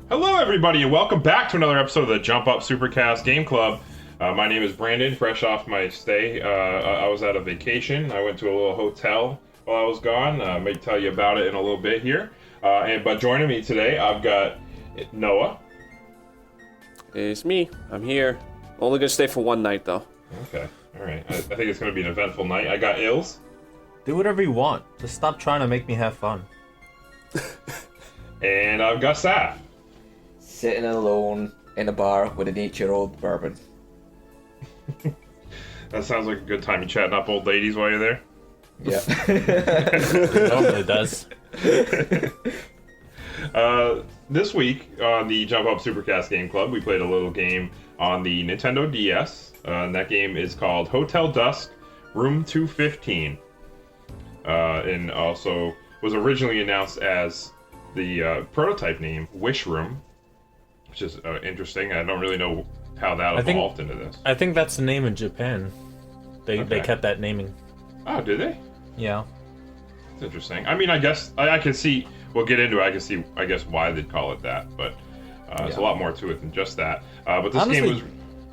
Hello, everybody, and welcome back to another episode of the Up Supercast Game Club. My name is Brandon, fresh off my stay. I was at a vacation. I went to a little hotel while I was gone. I may tell you about it in a little bit here. But joining me today, I've got Noah. It's me. I'm here. Only gonna stay for one night, though. Okay, all right. I think it's going to be an eventful night. I got Ills. Do whatever you want. Just stop trying to make me have fun. And I've got Saf. Sitting alone in a bar with an 8-year-old bourbon. That sounds like a good time. You chatting up old ladies while you're there? Yeah. It normally does. This week on the Up Supercast Game Club, we played a little game on the Nintendo DS. And that game is called Hotel Dusk, Room 215. And also was originally announced as the prototype name, Wish Room, which is interesting. I don't really know how that evolved into this. I think that's the name in Japan. They kept that naming. Oh, did they? Yeah. It's interesting. I mean, I guess I can see. We'll get into it. I can see. I guess why they'd call it that, but there's a lot more to it than just that. But this Honestly, game was.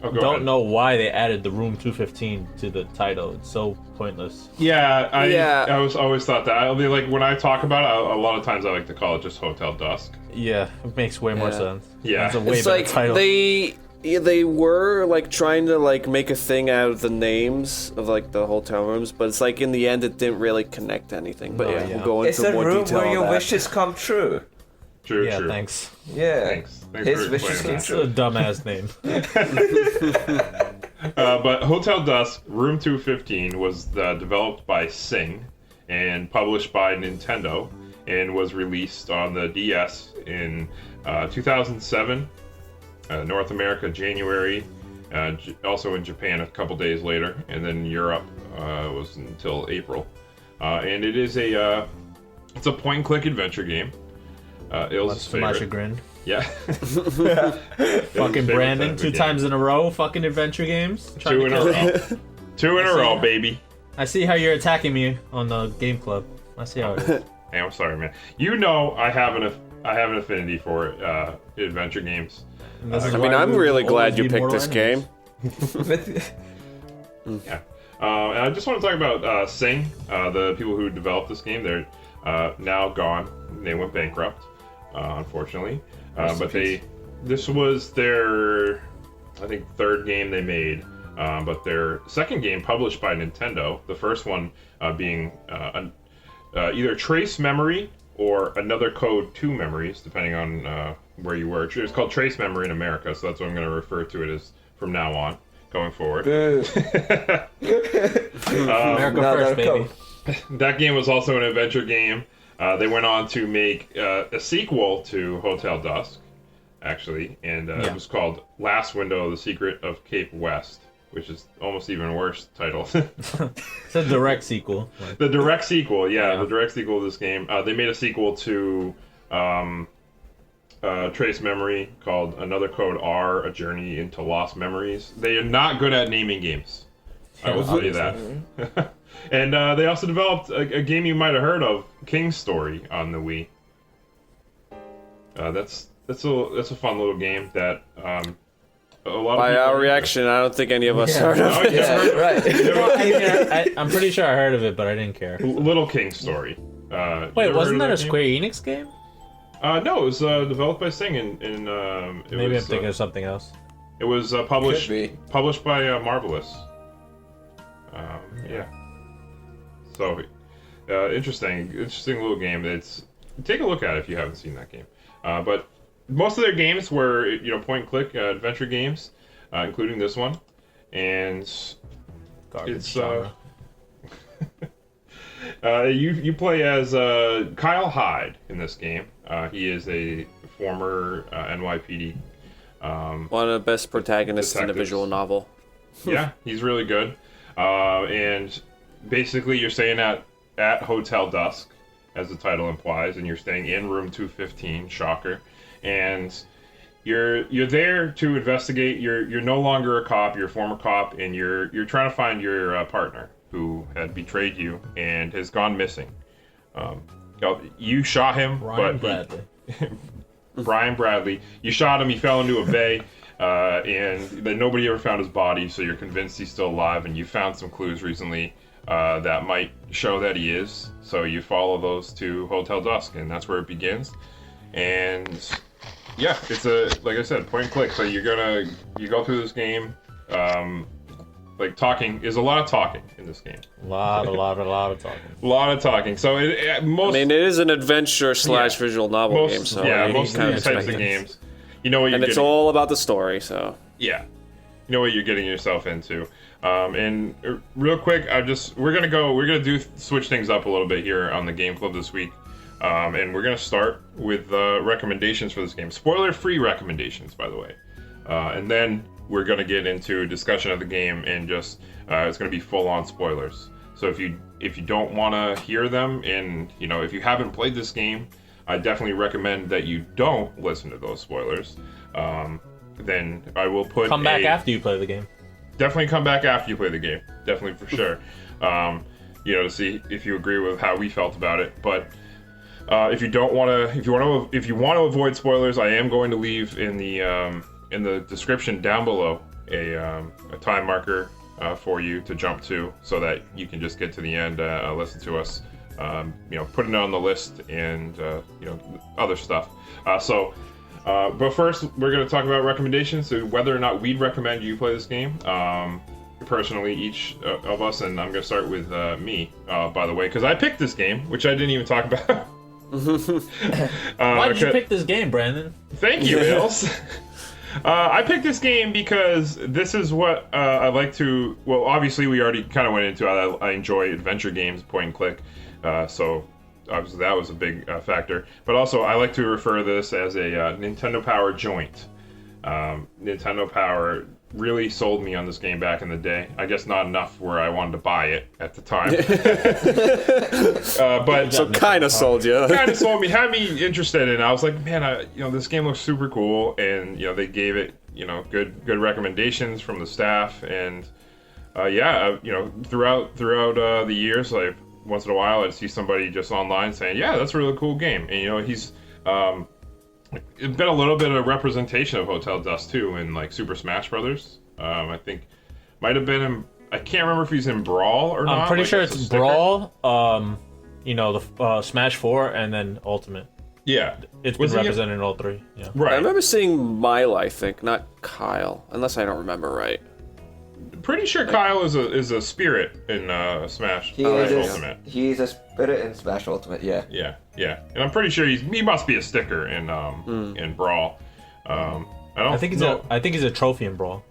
Oh, go don't ahead. know why they added the Room 215 to the title. It's so pointless. Yeah, I was always thought that. I mean, like when I talk about it, a lot of times I like to call it just Hotel Dusk. Yeah, it makes way more sense. Yeah. It's a way It's better like title. they were like trying to like make a thing out of the names of like the hotel rooms, but it's like in the end it didn't really connect to anything. But No, yeah, yeah. we'll go It's into a more room detail where on your that. wishes come true. True. Yeah, True. thanks. Yeah. Thanks His for wishes explaining came that. It's true. a dumbass name. But Hotel Dusk Room 215 was developed by Sing and published by Nintendo and was released on the DS in 2007, North America January, also in Japan a couple days later, and then Europe was until April. And it is it's a point-and-click adventure game. Il's Much to my favorite. chagrin. Yeah. Fucking Brandon, two times in a row, fucking adventure games. Trying to kill me. Two in a row, baby. I see how you're attacking me on the game club. I see how it is. Hey, I'm sorry, man. You know I have an affinity for adventure games. And this is I mean, why I'm we really will glad always you be picked mortal this enemies. game. Yeah. And I just want to talk about Sing, the people who developed this game. They're now gone. They went bankrupt, unfortunately. But this was their, I think, third game they made. But their second game published by Nintendo, the first one being either Trace Memory or Another Code 2 Memories, depending on where you were. It's called Trace Memory in America, so that's what I'm going to refer to it as from now on, going forward. America No, first, no, baby. That game was also an adventure game. They went on to make a sequel to Hotel Dusk, actually, and it was called Last Window: The Secret of Cape West, which is almost even worse title. It's a direct sequel. Like, The direct sequel, the direct sequel to this game. They made a sequel to Trace Memory called Another Code R: A Journey into Lost Memories. They are not good at naming games. I will tell you that. And they also developed a game you might have heard of, King's Story, on the Wii. That's a fun little game that a lot By of people our reaction, I don't think any of us heard of Oh, it. Yeah, right. I'm pretty sure I heard of it, but I didn't care. Little King's Story. You Wait, ever wasn't heard that a of game? Square Enix game? No, it was developed by Sing, and Maybe I'm thinking of something else. it was published Could be. published by Marvelous. Yeah. So, interesting little game. Take a look at it if you haven't seen that game. But most of their games were point and click adventure games, including this one, and Garbage it's genre. you play as Kyle Hyde in this game. He is a former NYPD. One of the best protagonists in a Detectives. visual novel. Yeah, he's really good. And basically, you're staying at Hotel Dusk, as the title implies, and you're staying in room 215. Shocker. And you're there to investigate. You're no longer a cop. You're a former cop, and you're trying to find your partner who had betrayed you and has gone missing. You shot him, Ryan but Bradley. Brian Bradley. You shot him. He fell into a bay, and then nobody ever found his body. So you're convinced he's still alive, and you found some clues recently that might show that he is. So you follow those to Hotel Dusk, and that's where it begins. And yeah, it's like I said, point and click. So you go through this game. Like talking is a lot of talking in this game. A lot of talking. A lot of talking. So it is an adventure / visual novel game. So most of these types of games, you know what you're getting. And it's all about the story. So yeah, you know what you're getting yourself into. And real quick, we're gonna switch things up a little bit here on the Game Club this week. And we're gonna start with recommendations for this game. Spoiler-free recommendations, by the way. And then we're going to get into a discussion of the game and just it's going to be full-on spoilers. So if you don't want to hear them, and if you haven't played this game, I definitely recommend that you don't listen to those spoilers. Then I will come back after you play the game. Definitely come back after you play the game. Definitely for sure. To see if you agree with how we felt about it. But if you want to avoid spoilers, I am going to leave in the description down below a time marker for you to jump to, so that you can just get to the end, listen to us, putting it on the list, and other stuff. But first, we're going to talk about recommendations. So whether or not we'd recommend you play this game. Personally, each of us, and I'm going to start with me, by the way, because I picked this game, which I didn't even talk about. Why did you pick this game, Brandon? Thank you, Ilse. I picked this game because this is what I like to... Well, obviously, we already kind of went into it. I enjoy adventure games, point and click. So, obviously, that was a big factor. But also, I like to refer to this as a Nintendo Power joint. Nintendo Power really sold me on this game back in the day. I guess not enough where I wanted to buy it at the time. But so kind of sold you. Kind of sold me, had me interested in it. I was like, man, this game looks super cool, and they gave it, good recommendations from the staff, and throughout the years, like once in a while, I'd see somebody just online saying, yeah, that's a really cool game, and he's it's been a little bit of representation of Hotel Dusk too in like Super Smash Brothers. I think might have been in, I can't remember if he's in Brawl or not. I'm pretty sure it's Brawl, the Smash 4, and then Ultimate. Yeah. It's been represented in all three. Yeah. Right. I remember seeing Milo, I think, not Kyle, unless I don't remember right. Pretty sure Kyle is a spirit in Smash Ultimate. He's a spirit in Smash Ultimate, yeah. Yeah. And I'm pretty sure he must be a sticker in Brawl. I think he's a trophy in Brawl.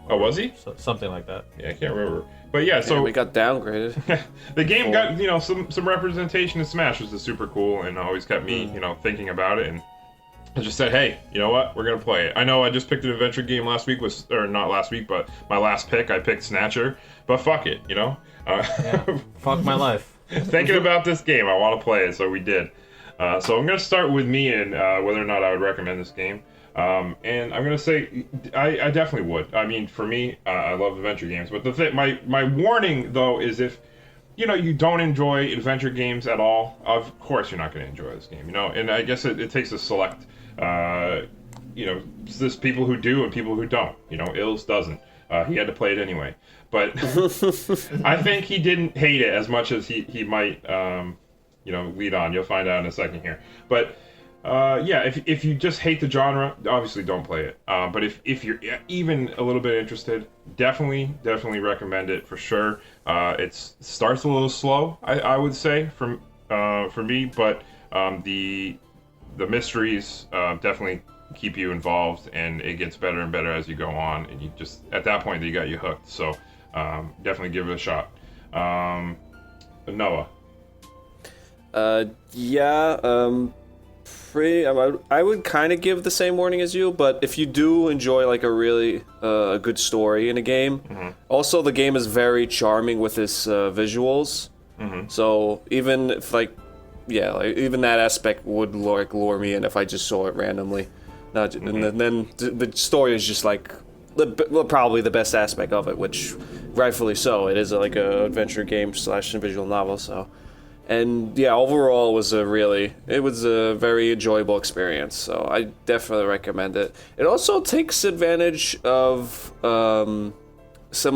Oh, was he? So, something like that. Yeah, I can't remember. But yeah, so we got downgraded. The game got some representation in Smash, which is super cool, and always kept me thinking about it. And I just said, hey, you know what? We're gonna play it. I know I just picked an adventure game last week, or not last week, but my last pick I picked Snatcher. But fuck it, Fuck my life. Thinking about this game, I want to play it, so we did. So I'm gonna start with me and whether or not I would recommend this game. And I'm gonna say I definitely would. I mean, for me, I love adventure games. But my warning though is if you don't enjoy adventure games at all, of course you're not gonna enjoy this game. And I guess it takes a select. There's people who do and people who don't. Ills doesn't. He had to play it anyway. But I think he didn't hate it as much as he might. Lead on. You'll find out in a second here. But. If you just hate the genre, obviously don't play it. But if you're even a little bit interested, definitely recommend it for sure. It starts a little slow, I would say, for me, but the mysteries definitely keep you involved, and it gets better and better as you go on, and you just at that point you got you hooked. So definitely give it a shot. Noah. I would kind of give the same warning as you, but if you do enjoy like a really good story in a game, also the game is very charming with its visuals. So even if even that aspect would lure me in if I just saw it randomly. And then the story is just like probably the best aspect of it, which rightfully so. It is like a adventure game / visual novel, so And yeah, overall it was a very enjoyable experience. So I definitely recommend it. It also takes advantage of some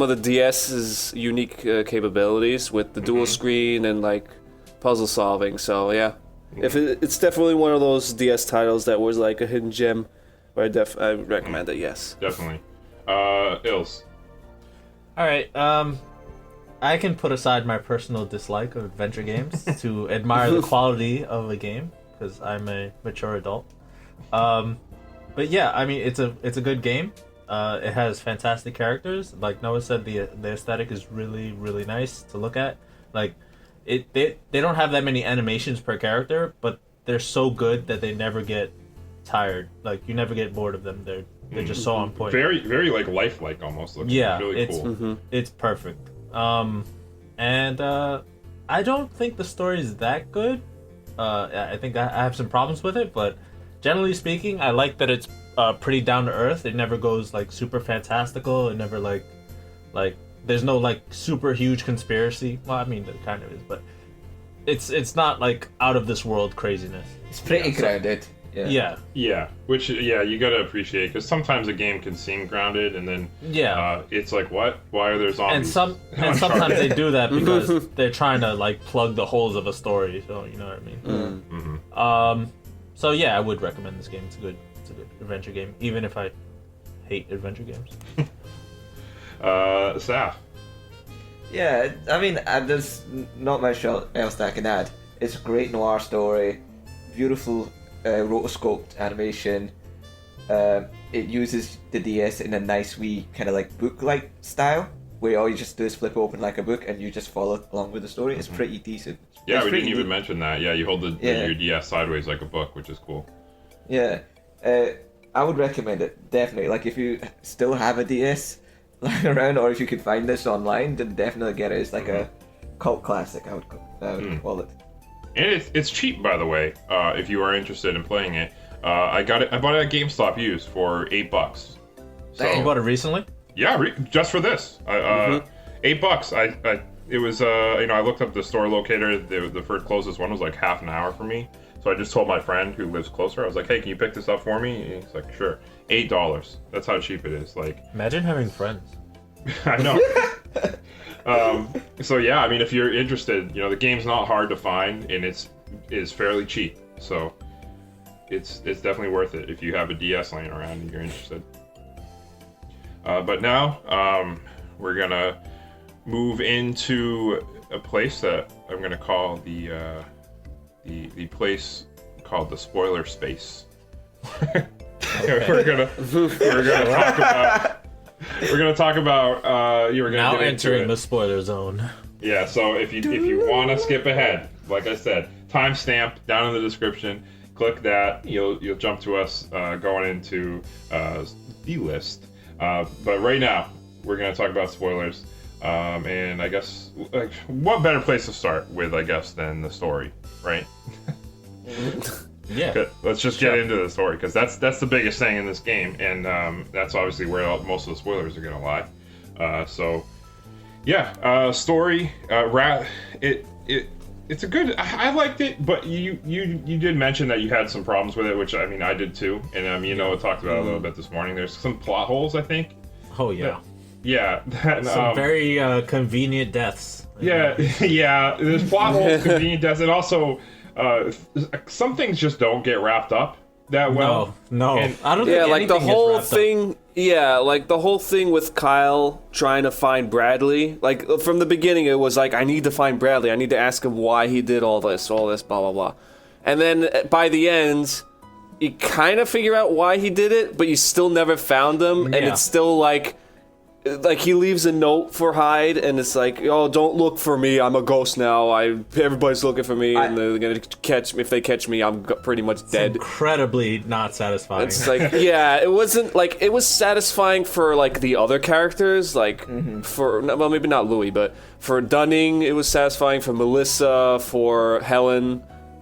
of the DS's unique capabilities with the dual screen and like puzzle solving. So yeah, it's definitely one of those DS titles that was like a hidden gem. Where I recommend it. Yes, Definitely. Ills. All right. I can put aside my personal dislike of adventure games to admire the quality of a game because I'm a mature adult. But yeah, I mean it's a good game. It has fantastic characters. Like Noah said, the aesthetic is really really nice to look at. Like they don't have that many animations per character, but they're so good that they never get tired. Like you never get bored of them. They're just so on point. Very, very like lifelike almost. Looking. Yeah, really it's cool. It's perfect. And I don't think the story is that good. I think I have some problems with it, but generally speaking, I like that it's pretty down to earth. It never goes like super fantastical. It never like there's no like super huge conspiracy. Well, I mean there kind of is, but it's not like out of this world craziness. It's pretty grounded. Yeah. Yeah. Which you gotta appreciate because sometimes a game can seem grounded and then it's like what? Why are there zombies? And sometimes they do that because they're trying to like plug the holes of a story. So you know what I mean. So yeah, I would recommend this game. It's a good adventure game, even if I hate adventure games. Saf. Yeah, I mean, there's not much else that I can add. It's a great noir story, beautiful rotoscoped animation. It uses the DS in a nice wee kind of like book-like style, where all you just do is flip open like a book and you just follow along with the story. It's pretty decent. Yeah, it's we pretty didn't even neat. mention that. Yeah, you hold your DS sideways like a book, which is cool. Yeah, I would recommend it, definitely. Like, if you still have a DS lying around, or if you could find this online, then definitely get it. It's like a cult classic, I would call it. And it's cheap, by the way. If you are interested in playing it, I bought it at GameStop used for $8. So, You bought it recently? yeah, just for this, $8. It was I looked up the store locator. The first closest one was like half an hour for me. So I just told my friend who lives closer. I was like, "Hey, can you pick this up for me?" And he's like, "Sure." $8. That's how cheap it is. Like, Imagine having friends. I know. So yeah, I mean, if you're interested, the game's not hard to find and it's fairly cheap. So it's definitely worth it if you have a DS laying around and you're interested. But now we're gonna move into a place that I'm gonna call the place called the spoiler space. we're gonna talk about you were gonna Now get entering into the spoiler zone. Yeah, so if you want to skip ahead, like I said, timestamp down in the description. Click that. You'll jump to us going into the list. But right now we're gonna talk about spoilers. And I guess what better place to start with, I guess, than the story, right? Yeah. Let's just get into the story because that's the biggest thing in this game, and that's obviously where most of the spoilers are gonna lie. Story. It's a good. I liked it, but you did mention that you had some problems with it, which I mean I did too, and Noah talked about it a little bit this morning. There's some plot holes, I think. Oh yeah. Yeah. Some very convenient deaths. Yeah. There's plot holes, convenient deaths, and also some things just don't get wrapped up that well. No. And, I don't think like the anything gets whole wrapped up. thing. Yeah, like the whole thing with Kyle trying to find Bradley. Like from the beginning, it was like, I need to find Bradley. I need to ask him why he did all this, blah blah blah. And then by the end, you kind of figure out why he did it, but you still never found him, and Yeah. it's still like he leaves a note for Hyde, and it's like, oh, don't look for me. I'm a ghost now. Everybody's looking for me, and they're gonna catch me. If they catch me, I'm pretty much dead. Incredibly not satisfying. It's like, yeah, it wasn't like it was satisfying for like the other characters, like for well, maybe not Louis, but for Dunning, it was satisfying. For Melissa, for Helen,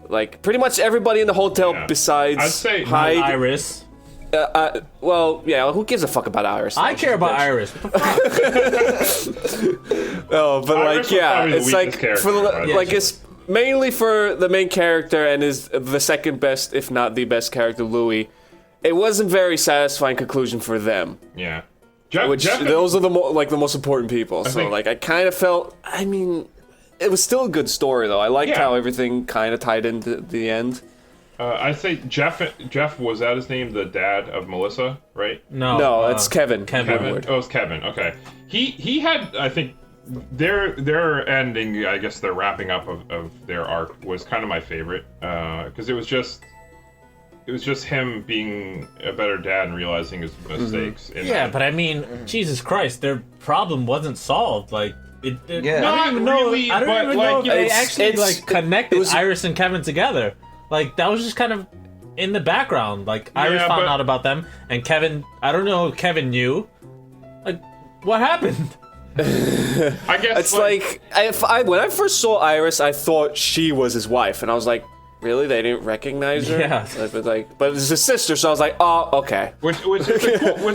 like pretty much everybody in the hotel besides I'd say Hyde. Iris. Well, yeah, who gives a fuck about Iris? I care about Iris. What the fuck? Oh, but Iris like, was yeah, probably the it's weakest like character, for the, right? like Yeah, it's mainly for the main character and is the second best, if not the best character, Louis. It wasn't very satisfying conclusion for them. Yeah. Those are the most important people. So think- like I kind of felt. I mean, it was still a good story though. I liked how everything kind of tied into the end. I'd say Jeff, was that his name? The dad of Melissa, right? No, it's Kevin. Kevin. Woodward. Oh, it's Kevin. Okay. He had, I think, their ending. I guess their wrapping up of their arc was kind of my favorite because it was just him being a better dad and realizing his mistakes. Yeah, but I mean, Jesus Christ, their problem wasn't solved. Like, I don't even know if they actually connected Iris and Kevin together. Like, that was just kind of in the background. Like, Iris found out about them, and Kevin, I don't know if Kevin knew. Like, what happened? I guess It's like when I first saw Iris, I thought she was his wife, and I was like, really? They didn't recognize her? Yeah. But it's his sister, so I was like, oh, okay. Which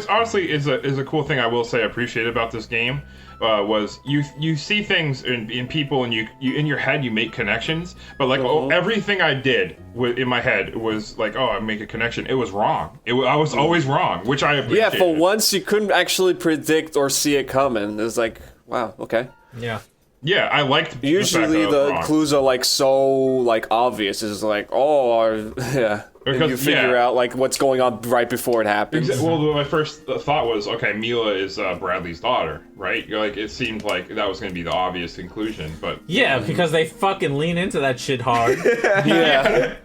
honestly is a cool thing I will say I appreciate about this game. Was you see things in people and you in your head you make connections, but like everything I did in my head was like, oh, I make a connection. It was wrong. I was always wrong, which I appreciate. Yeah, for once you couldn't actually predict or see it coming. It was like, wow, okay. Yeah. Yeah, I liked. Usually the clues are like so like obvious. It's like, oh, yeah. Because, and you figure out like what's going on right before it happens. Well, my first thought was, okay, Mila is Bradley's daughter, right? Like it seemed like that was going to be the obvious conclusion, but Yeah, because they fucking lean into that shit hard. Yeah.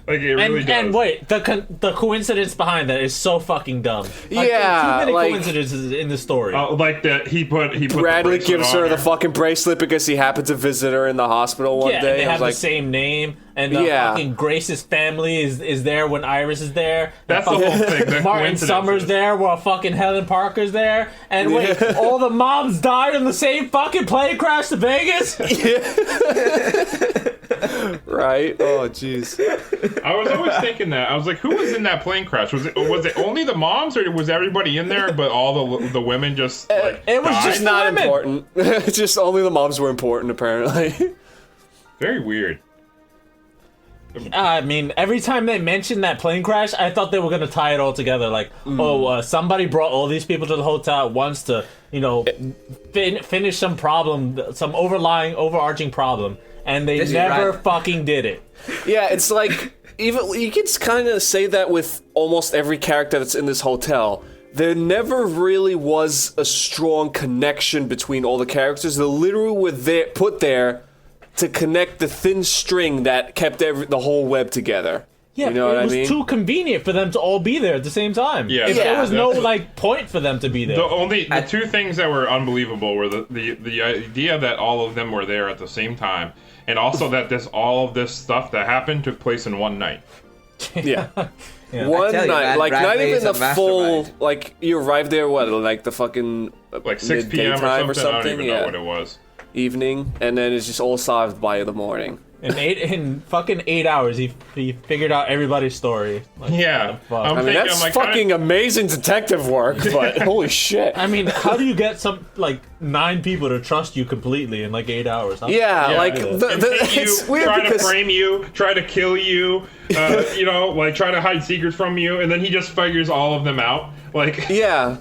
like it really does. And wait, the coincidence behind that is so fucking dumb. Like, Yeah, too many like- coincidences in the story. Like that he put Bradley the gives her on the fucking bracelet because he happened to visit her in the hospital one yeah, day. they I have was like, the same name, and the fucking Grace's family is there when Iris is there. That's the fucking whole thing. The Martin Summers coincidences. there while fucking Helen Parker's there. And wait, all the moms died in the same fucking plane crash to Vegas? right? Oh, jeez. I was always thinking that. I was like, who was in that plane crash? Was it only the moms, or was everybody in there, but all the women just like it was died? just Not women. important. Just only the moms were important, apparently. Very weird. I mean, every time they mentioned that plane crash, I thought they were going to tie it all together. Like, somebody brought all these people to the hotel at once to, finish some problem, some overarching problem. And they This is never right. fucking did it. Yeah, it's like, even you can kind of say that with almost every character that's in this hotel. There never really was a strong connection between all the characters. They literally were put there to connect the thin string that kept the whole web together. Yeah, you know what it was I mean? too convenient for them to all be there at the same time. Yeah. If Yeah. there was no point for them to be there. The two things that were unbelievable were the idea that all of them were there at the same time, and also that all of this stuff that happened took place in one night. Yeah. Yeah. One I tell you, night, man, like not Bradley even is a the full, mastermind. like you arrived there, like the fucking Like 6 p.m. midday or something. I don't even know yeah, what it was. evening, and then it's just all solved by the morning. In fucking 8 hours, he figured out everybody's story. Like, Yeah. what the fuck? I mean, that's fucking amazing detective work, but holy shit. I mean, how do you get 9 people to trust you completely in 8 hours? Yeah, like it's weird try because to frame you, try to kill you, try to hide secrets from you, and then he just figures all of them out. Like, yeah,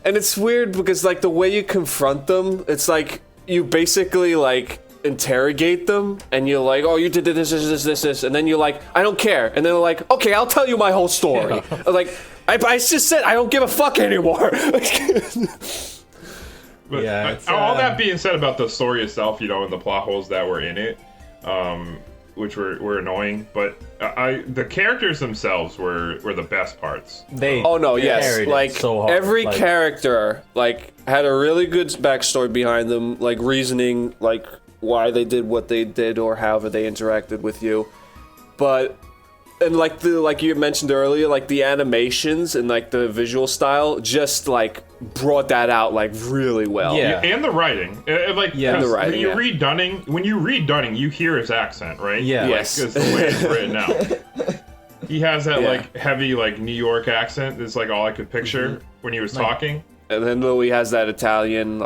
and it's weird because the way you confront them, it's like you basically interrogate them, and you're like, oh, you did this, and then you're like, I don't care, and then they're like, okay, I'll tell you my whole story. Yeah. I'm like, I just said I don't give a fuck anymore. but Yeah, it's, all that being said about the story itself, and the plot holes that were in it, which were annoying, but the characters themselves were the best parts. Oh no, yes, carried it so hard. every character had a really good backstory behind them, reasoning, why they did what they did or however they interacted with you. But and like you mentioned earlier, the animations and the visual style just brought that out really well. Yeah. And the writing, the writing, when you read Dunning, you hear his accent, right? Yeah. Yes. It's the way it's written out. He has that heavy New York accent. It's all I could picture when he was talking. And then Louis has that Italian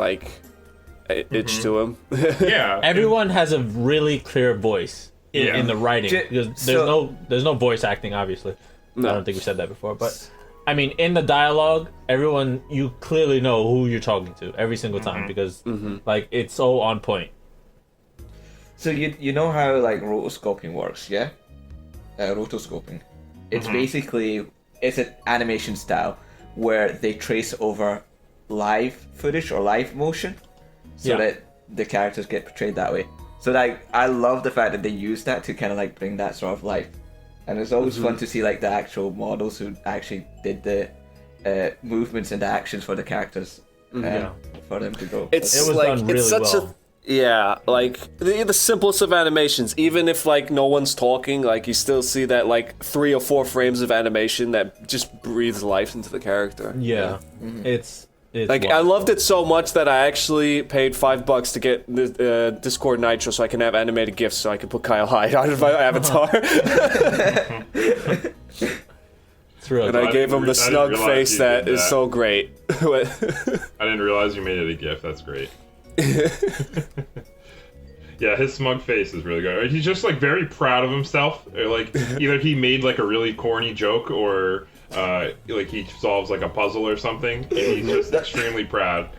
itch to him. Yeah. Everyone has a really clear voice in the writing because there's no voice acting, obviously. No. I don't think we said that before, but I mean, in the dialogue, everyone, you clearly know who you're talking to every single time because like it's so on point. So you know how like rotoscoping works, yeah? Rotoscoping. It's basically it's an animation style where they trace over live footage or live motion, so that the characters get portrayed that way. So like I love the fact that they use that to kind of like bring that sort of life, and it's always fun to see like the actual models who actually did the movements and the actions for the characters for them to go. It's It was like done really it's such well. like the simplest of animations. Even if like no one's talking, like you still see that like 3 or 4 frames of animation that just breathes life into the character. Yeah, it's Like wild. I loved it so much that I actually paid $5 to get the Discord Nitro so I can have animated GIFs so I can put Kyle Hyde on my avatar. It's real. And I gave him the I didn't snug realize face you that did is that. so great. I didn't realize you made it a GIF. That's great. Yeah, his smug face is really good. He's just like very proud of himself. Or, like either he made like a really corny joke or like he solves like a puzzle or something, and he's just extremely proud.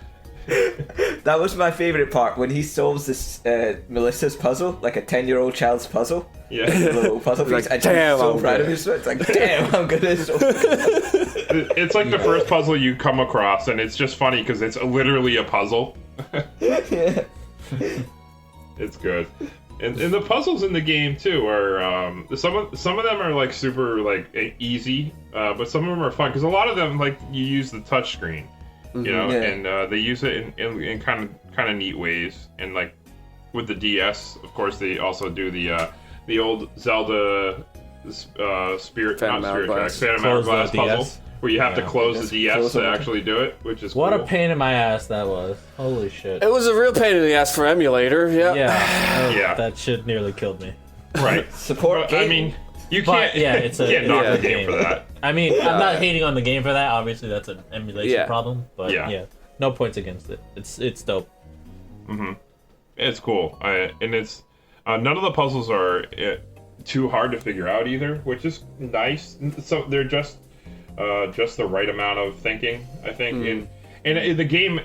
That was my favorite part when he solves this Melissa's puzzle, like a 10-year-old child's puzzle. Yeah, Little puzzle Like, piece. And damn, he's so I'm proud of good. himself. It's like, damn, I'm good at this. it's like the first puzzle you come across, and it's just funny because it's literally a puzzle. Yeah. It's good. And the puzzles in the game too are some of them are like super like easy, but some of them are fun because a lot of them like you use the touch screen, you know, Yeah. and they use it in kind of neat ways. And like with the DS, of course, they also do the old Zelda Spirit Phantom not Spirit Hourglass. Tracks, Phantom Close the Hourglass puzzle, DS. where you have to Yeah. close Just the DS close to it. actually do it, which is What cool. a pain in my ass that was. Holy shit. It was a real pain in the ass for emulator. Yeah. Yeah. That shit nearly killed me. Right. Support I game. mean, you But, can't. yeah, it's a- you can't knock it's the a game for that. I mean, I'm not hating on the game for that. Obviously, that's an emulation Yeah. problem. But Yeah. yeah, no points against it. It's dope. It's cool, and it's none of the puzzles are too hard to figure out either, which is nice. So they're just the right amount of thinking, I think. And the game,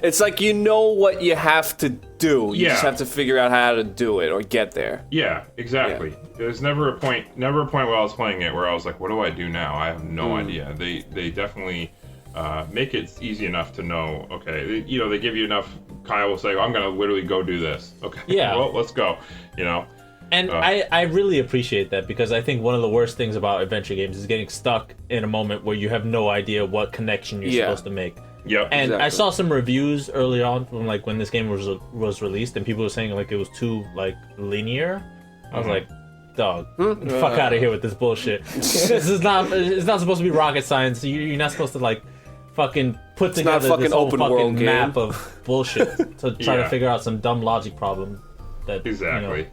It's like you know what you have to do. You just Yeah. have to figure out how to do it or get there. yeah, exactly. There's never a point while I was playing it where I was like, what do I do now? I have no idea. They definitely make it easy enough to know. Okay, they give you enough. Kyle will say, I'm gonna literally go do this. Okay, Yeah. well, let's go. You know. And I really appreciate that because I think one of the worst things about adventure games is getting stuck in a moment where you have no idea what connection you're Yeah. supposed to make. Yep. And I Exactly. saw some reviews early on from like when this game was released, and people were saying like it was too like linear. I was like, dog, fuck out of here with this bullshit. This is not. It's not supposed to be rocket science. You're not supposed to like fucking put not a together fucking this whole open fucking world game. map of bullshit to try Yeah. to figure out some dumb logic problem. That Exactly. You know,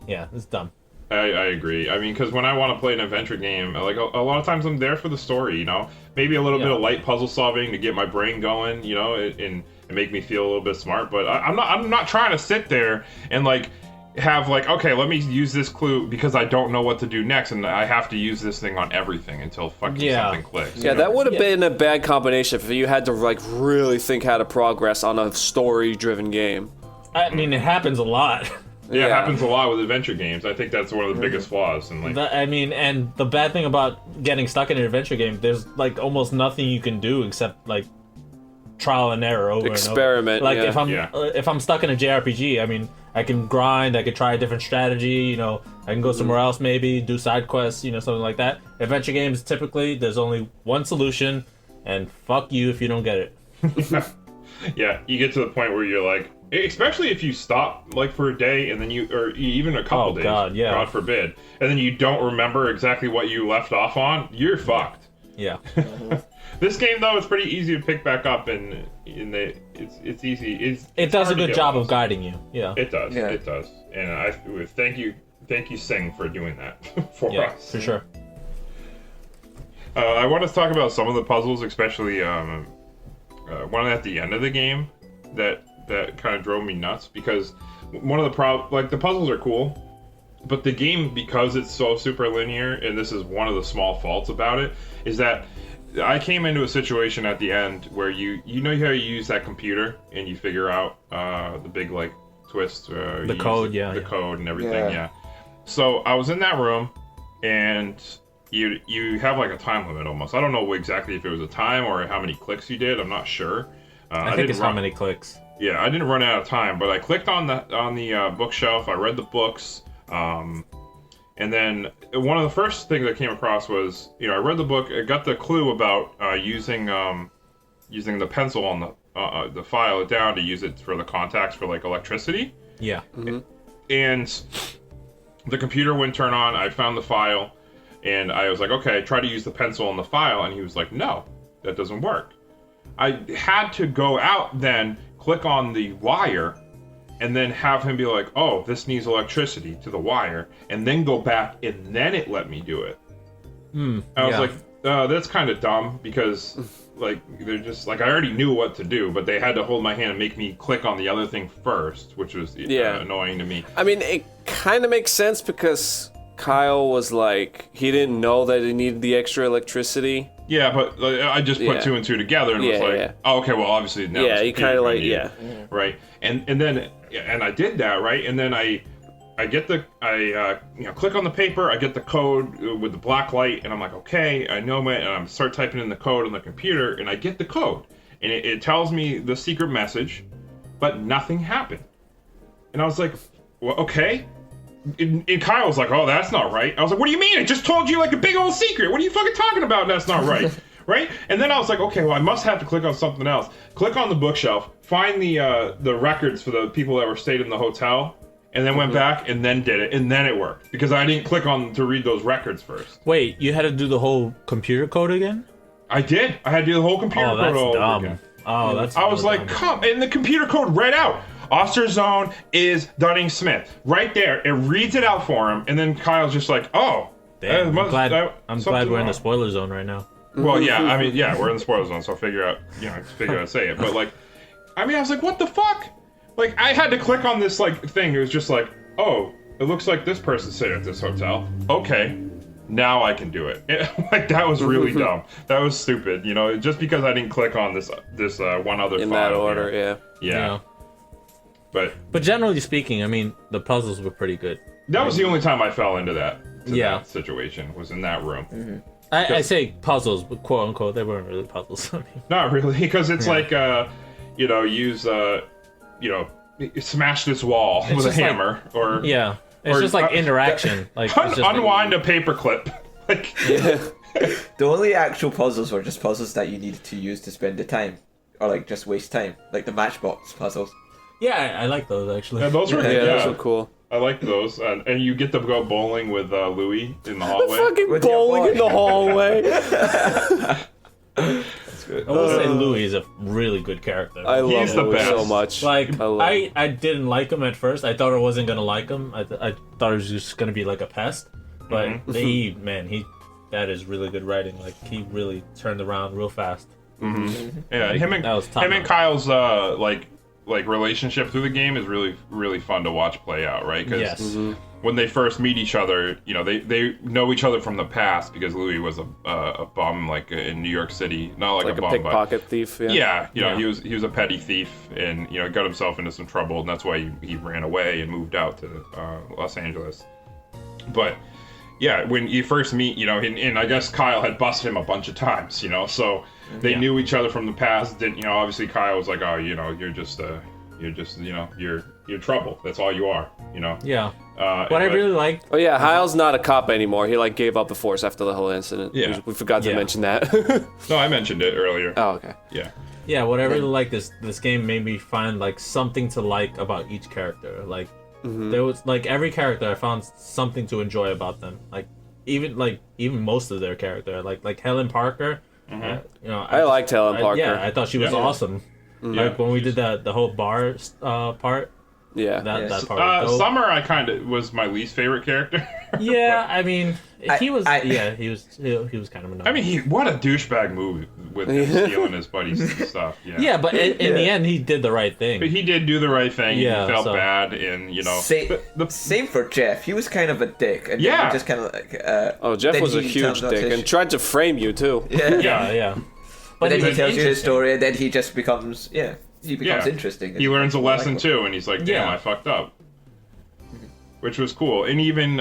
yeah, it's dumb. I agree. I mean, because when I want to play an adventure game, like a lot of times I'm there for the story, you know? Maybe a little bit of light puzzle solving to get my brain going, you know, and make me feel a little bit smart. But I'm not trying to sit there and like have like, okay, let me use this clue because I don't know what to do next, and I have to use this thing on everything until fucking something clicks. Yeah, that would have been a bad combination if you had to like really think how to progress on a story-driven game. I mean, it happens a lot. Yeah, it happens a lot with adventure games. I think that's one of the biggest flaws. And like, I mean, and the bad thing about getting stuck in an adventure game, there's like almost nothing you can do except like trial and error over Experiment, and over. Like yeah. if I'm stuck in a JRPG, I mean, I can grind, I could try a different strategy, you know, I can go somewhere else maybe, do side quests, you know, something like that. Adventure games, typically, there's only one solution, and fuck you if you don't get it. yeah, you get to the point where you're like, especially if you stop like for a day and then or even a couple days, God, yeah. God forbid, and then you don't remember exactly what you left off on, you're fucked. Yeah. This game though, it's pretty easy to pick back up, and it's easy. It does a hard to good get job lost. of guiding you. Yeah. It does. Yeah. It does. And I thank you, Sing, for doing that for Yeah, us. for sure. I want to talk about some of the puzzles, especially one at the end of the game. that kind of drove me nuts, because one of the like the puzzles are cool, but the game, because it's so super linear, and this is one of the small faults about it, is that I came into a situation at the end where you know how you use that computer and you figure out the big like twist, the code, the code and everything, yeah. So I was in that room, and you have like a time limit almost. I don't know exactly if it was a time or how many clicks you did. I'm not sure. I think it's how many clicks. Yeah, I didn't run out of time, but I clicked on the bookshelf. I read the books, and then one of the first things I came across was, I read the book. I got the clue about using the pencil on the file it down to use it for the contacts for like electricity. Yeah. Mm-hmm. And the computer wouldn't turn on. I found the file, and I was like, okay, try to use the pencil on the file, and he was like, no, that doesn't work. I had to go out then, click on the wire, and then have him be like, oh, this needs electricity to the wire, and then go back, and then it let me do it. I was like, that's kind of dumb, because like they're just like, I already knew what to do, but they had to hold my hand and make me click on the other thing first, which was annoying to me. I mean, it kind of makes sense, because Kyle was like, he didn't know that he needed the extra electricity. Yeah, but I just put two and two together and was like, oh, okay, well, obviously now. Yeah, he kind of like, right, and then I did that, right, and then I get click on the paper, I get the code with the black light, and I'm like, okay, I know it, and I start typing in the code on the computer, and I get the code, and it tells me the secret message, but nothing happened, and I was like, well, okay. And Kyle was like, oh, that's not right. I was like, what do you mean? I just told you like a big old secret. What are you fucking talking about? That's not right. Right? And then I was like, okay, well, I must have to click on something else. Click on the bookshelf, find the records for the people that were stayed in the hotel, and then went back and then did it, and then it worked. Because I didn't click on to read those records first. Wait, you had to do the whole computer code again? I did. I had to do the whole computer code all over again. Oh, that's I was like, come, and the computer code read out. Osterzone is Dunning-Smith. Right there. It reads it out for him, and then Kyle's just like, oh. Damn, I'm glad we're in the spoiler zone right now. Well, yeah, I mean, yeah, we're in the spoiler zone, so figure out how to say it. But, like, I mean, I was like, what the fuck? Like, I had to click on this, like, thing. It was just like, oh, it looks like this person's staying at this hotel. Okay. Now I can do it. Like, that was really dumb. That was stupid, just because I didn't click on this one other file. In that order, Yeah. But generally speaking, I mean, the puzzles were pretty good. That was the only time I fell into that situation, was in that room. Mm-hmm. I say puzzles, but quote unquote, they weren't really puzzles. I mean, not really, because it's like, use, smash this wall with a hammer, or it's just like interaction. Like unwind a paperclip. Like, the only actual puzzles were just puzzles that you needed to use to spend the time, or like just waste time, like the Matchbox puzzles. Yeah, I like those actually. Yeah, those were those were cool. I like those, and you get to go bowling with Louis in the hallway. Fucking bowling in the hallway. That's good. I will say Louis is a really good character. I love He's the Louis best. so much. Like, I didn't like him at first. I thought I wasn't gonna like him. I thought he was just gonna be like a pest. But that is really good writing. Like, he really turned around real fast. Mm-hmm. Yeah, him and Kyle's like relationship through the game is really, really fun to watch play out, right? Because when they first meet each other, they know each other from the past, because Louis was a bum, like in New York City, not like a bum, pickpocket thief. Yeah, he was a petty thief, and got himself into some trouble, and that's why he ran away and moved out to Los Angeles. But yeah, when you first meet, and I guess Kyle had busted him a bunch of times, so they knew each other from the past. Then, obviously Kyle was like, oh, you're just you're trouble. That's all you are, Yeah. What I really liked. Oh yeah, Hyle's not a cop anymore. He like gave up the force after the whole incident. Yeah. We forgot to mention that. No, I mentioned it earlier. Oh, okay. Yeah. Yeah, what I really liked is this game made me find like something to like about each character. Like, there was like every character I found something to enjoy about them. Like even most of their character. Like Helen Parker. I liked Helen Parker. Yeah, I thought she was awesome. Like when we did the whole bar part. Yeah. That part was dope. Summer, I kind of was my least favorite character. Yeah, I mean, he was kind of annoying. I mean, what a douchebag move with him stealing his buddy's stuff. Yeah. Yeah, but in the end, he did the right thing. But he did do the right thing. Yeah, He felt so- bad, and you know. Same for Jeff. He was kind of a dick. And Yeah. Then he just kind of like. Oh, Jeff then was a he huge tells us dick his- and tried to frame you too. Yeah. Yeah. But then he was tells you his interesting. story, and then he just becomes he becomes interesting. He learns a lesson too, and he's like, "Damn, Yeah. I fucked up," which was cool. And even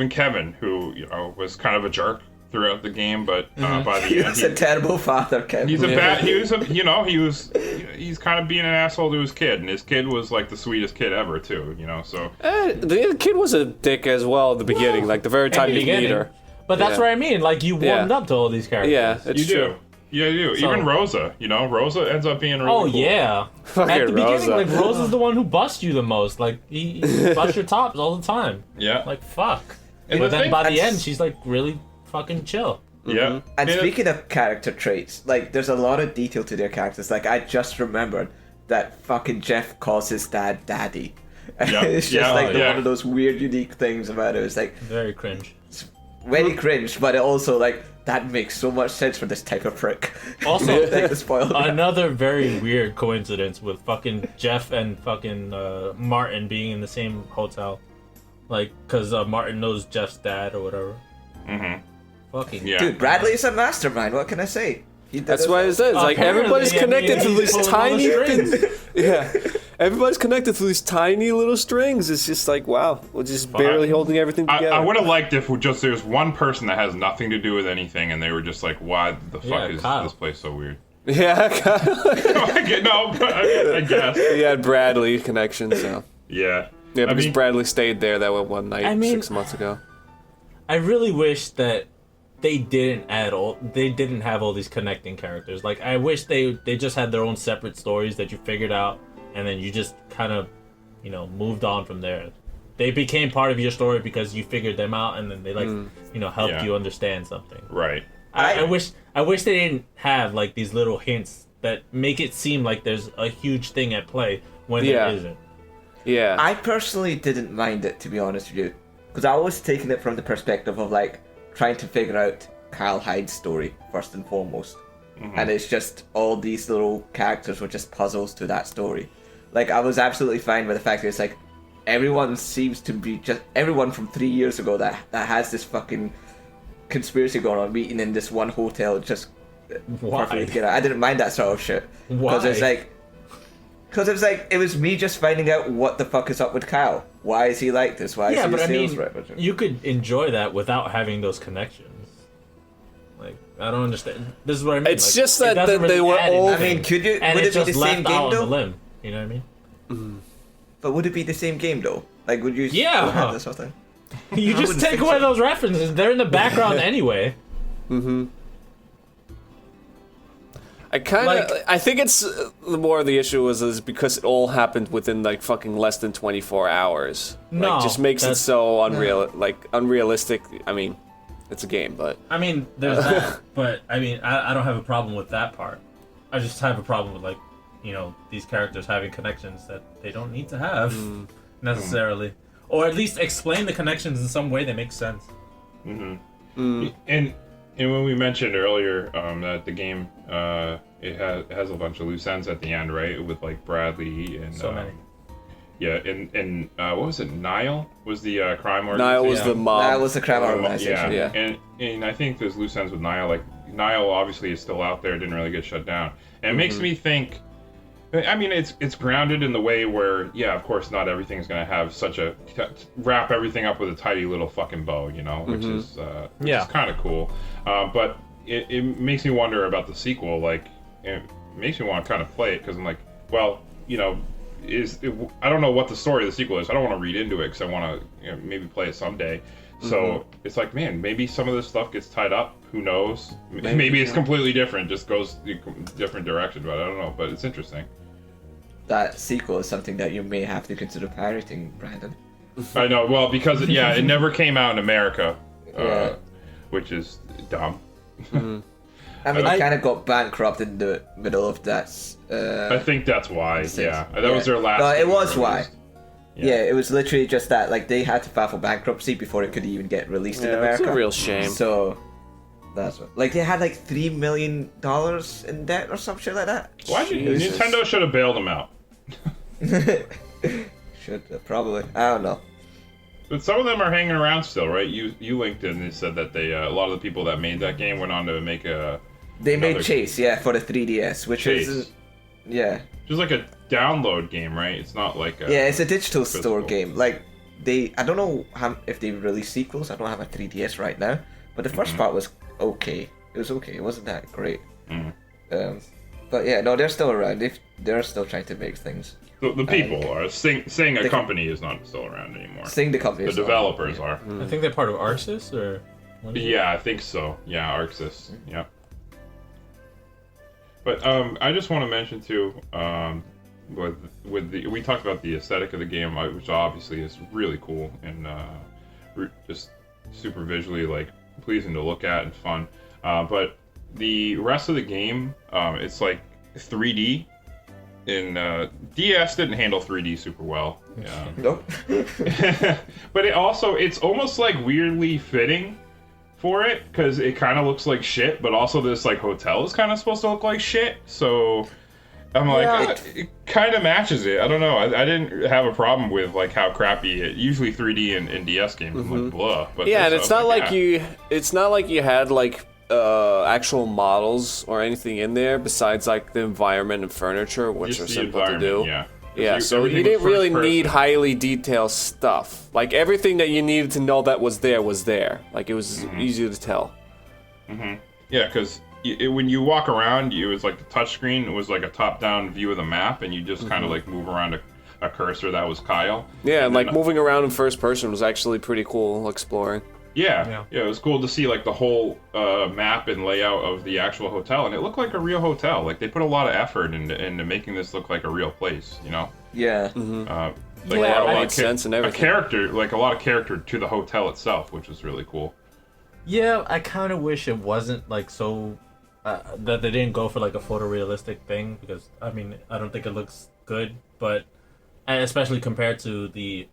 Kevin, who was kind of a jerk throughout the game, but by the He end, was a terrible father, Kevin. he's he's kind of being an asshole to his kid, and his kid was like the sweetest kid ever too. So The kid was a dick as well at the beginning, like the very time you meet her. But that's Yeah. what I mean. Like, you warmed up to all these characters. Yeah, it's you true. do. Yeah, you do. So- Even Rosa, Rosa ends up being really Oh, cool. yeah. Fucking At the beginning, Rosa. like, Rosa's the one who busts you the most. Like, he busts your tops all the time. Yeah. Like, fuck. And But the then thing- by the that's- end, she's, like, really fucking chill. Yeah. And it- speaking of character traits, like there's a lot of detail to their characters. Like I just remembered that fucking Jeff calls his dad Daddy. Yeah. It's just Yeah, like yeah. one of those weird, unique things about it. It's like Very cringe. very cringe, but it also like that makes so much sense for this type of prick. Also, Like the spoiler. another very weird coincidence with fucking Jeff and fucking Martin being in the same hotel. Like, because Martin knows Jeff's dad or whatever. Mhm. Fucking. Yeah. Dude, Bradley's a mastermind. What can I say? He did That's it why all. it says like Apparently, everybody's I mean, connected to he's these pulling all the tiny strings. things. Yeah, everybody's connected to these tiny little strings. It's just like wow, we're just barely holding everything together. I would have liked if there's one person that has nothing to do with anything, and they were just like, "Why the fuck Yeah, is Kyle. this place so weird?" Yeah, No, but I guess. he had Bradley connection, so Yeah. yeah, I because mean, Bradley stayed there that one night I mean- 6 months ago. I really wish that they didn't have all these connecting characters. Like, I wish they just had their own separate stories that you figured out, and then you just kind of, moved on from there. They became part of your story because you figured them out, and then they helped Yeah. you understand something. right. I wish they didn't have like these little hints that make it seem like there's a huge thing at play when Yeah. there isn't. Yeah, I personally didn't mind it, to be honest with you, because I was taking it from the perspective of like trying to figure out Kyle Hyde's story first and foremost, and it's just all these little characters were just puzzles to that story. Like I was absolutely fine with the fact that it's like everyone seems to be just everyone from 3 years ago that has this fucking conspiracy going on, meeting in this one hotel just Why? perfectly together. I didn't mind that sort of shit because Why? it's like. Because it was like, it was me just finding out what the fuck is up with Kyle. Why is he like this? Why is Yeah, he but a I sales mean, rep? you could enjoy that without having those connections. Like, I don't understand. This is what I mean. It's like, just it that doesn't they were add all- I anything, mean, could you, and would it's it be just the same left game out on the though? limb. You know what I mean? But would it be the same game though? Like, would you Yeah. still have this sort of thing? You just wouldn't take think away so. those references. They're in the background anyway. I kind of, I think it's the more of the issue is because it all happened within like fucking less than 24 hours. No, like, just makes it that's- so unrealistic. I mean, it's a game, but I mean, there's that, but I mean, I don't have a problem with that part. I just have a problem with, like, these characters having connections that they don't need to have necessarily, or at least explain the connections in some way that makes sense. And when we mentioned earlier that the game it has a bunch of loose ends at the end, right? With like Bradley and So many. Yeah, and what was it? Nile was the crime organization. Nile was Yeah. the mob. That was the crime organization. Yeah, Yeah. And I think there's loose ends with Nile. Like Nile obviously is still out there, didn't really get shut down, and it makes me think. I mean, it's grounded in the way where, yeah, of course, not everything's gonna have such a wrap everything up with a tidy little fucking bow, which is kind of cool. But it makes me wonder about the sequel. Like, it makes me want to kind of play it because I'm like, well, I don't know what the story of the sequel is. I don't want to read into it because I want to maybe play it someday. So it's like, man, maybe some of this stuff gets tied up. Who knows? Maybe it's completely different, just goes different direction. But I don't know. But it's interesting. That sequel is something that you may have to consider pirating, Brandon. I know. Well, because it never came out in America, Yeah. which is dumb. I mean, it kind of got bankrupt in the middle of that. I think that's why. Six. Yeah, that was their last. No, it game was they why. released. Yeah, it was literally just that. Like they had to file for bankruptcy before it could even get released in Yeah, America. it's a real shame. So that's what. Like they had like $3 million in debt or some shit like that. Why should Jesus. Nintendo should have bailed them out? Should probably. I don't know. But some of them are hanging around still, right? You linked in and said that they a lot of the people that made that game went on to make a They made another- Chase, for the 3DS, which Chase. is, yeah, just like a download game, right? It's not like a, yeah, it's a digital physical. store game. Like I don't know if they release sequels. I don't have a 3DS right now, but the first part was okay. It was okay. It wasn't that great. But yeah, no, they're still around. They're still trying to make things. The people are saying a the- company is not still around anymore. Sing the company. The is not- developers are. I think they're part of Arxis, or what is it? Yeah, I think so. Yeah, Arxis. Yeah. But I just want to mention too, with the we talked about the aesthetic of the game, which obviously is really cool and just super visually like pleasing to look at and fun. But the rest of the game, it's like 3D. And DS didn't handle 3D super well. Nope. But it's almost like weirdly fitting for it because it kind of looks like shit, but also this like hotel is kind of supposed to look like shit. So I'm like, Yeah. it kind of matches it. I don't know. I didn't have a problem with like how crappy it. Usually 3D in DS games, I'm like blah. But Yeah, and this, it's I was not like yeah. it's not like you had like actual models or anything in there besides like the environment and furniture, which Just are the simple to do. environment, Yeah. Yeah, so everything you was didn't really first need person. highly detailed stuff. Like everything that you needed to know that was there. Like it was easy to tell. Yeah, because when you walk around, it was like the touchscreen. It was like a top-down view of the map, and you just kind of like move around a cursor that was Kyle. Yeah, and like then- moving around in first person was actually pretty cool exploring. Yeah, it was cool to see like the whole map and layout of the actual hotel, and it looked like a real hotel. Like they put a lot of effort into making this look like a real place, you know. Yeah. Like Yeah, a lot it of made sense and everything. A character, like a lot of character to the hotel itself, which was really cool. Yeah, I kind of wish it wasn't like so that they didn't go for like a photorealistic thing, because I mean I don't think it looks good, but and especially compared to the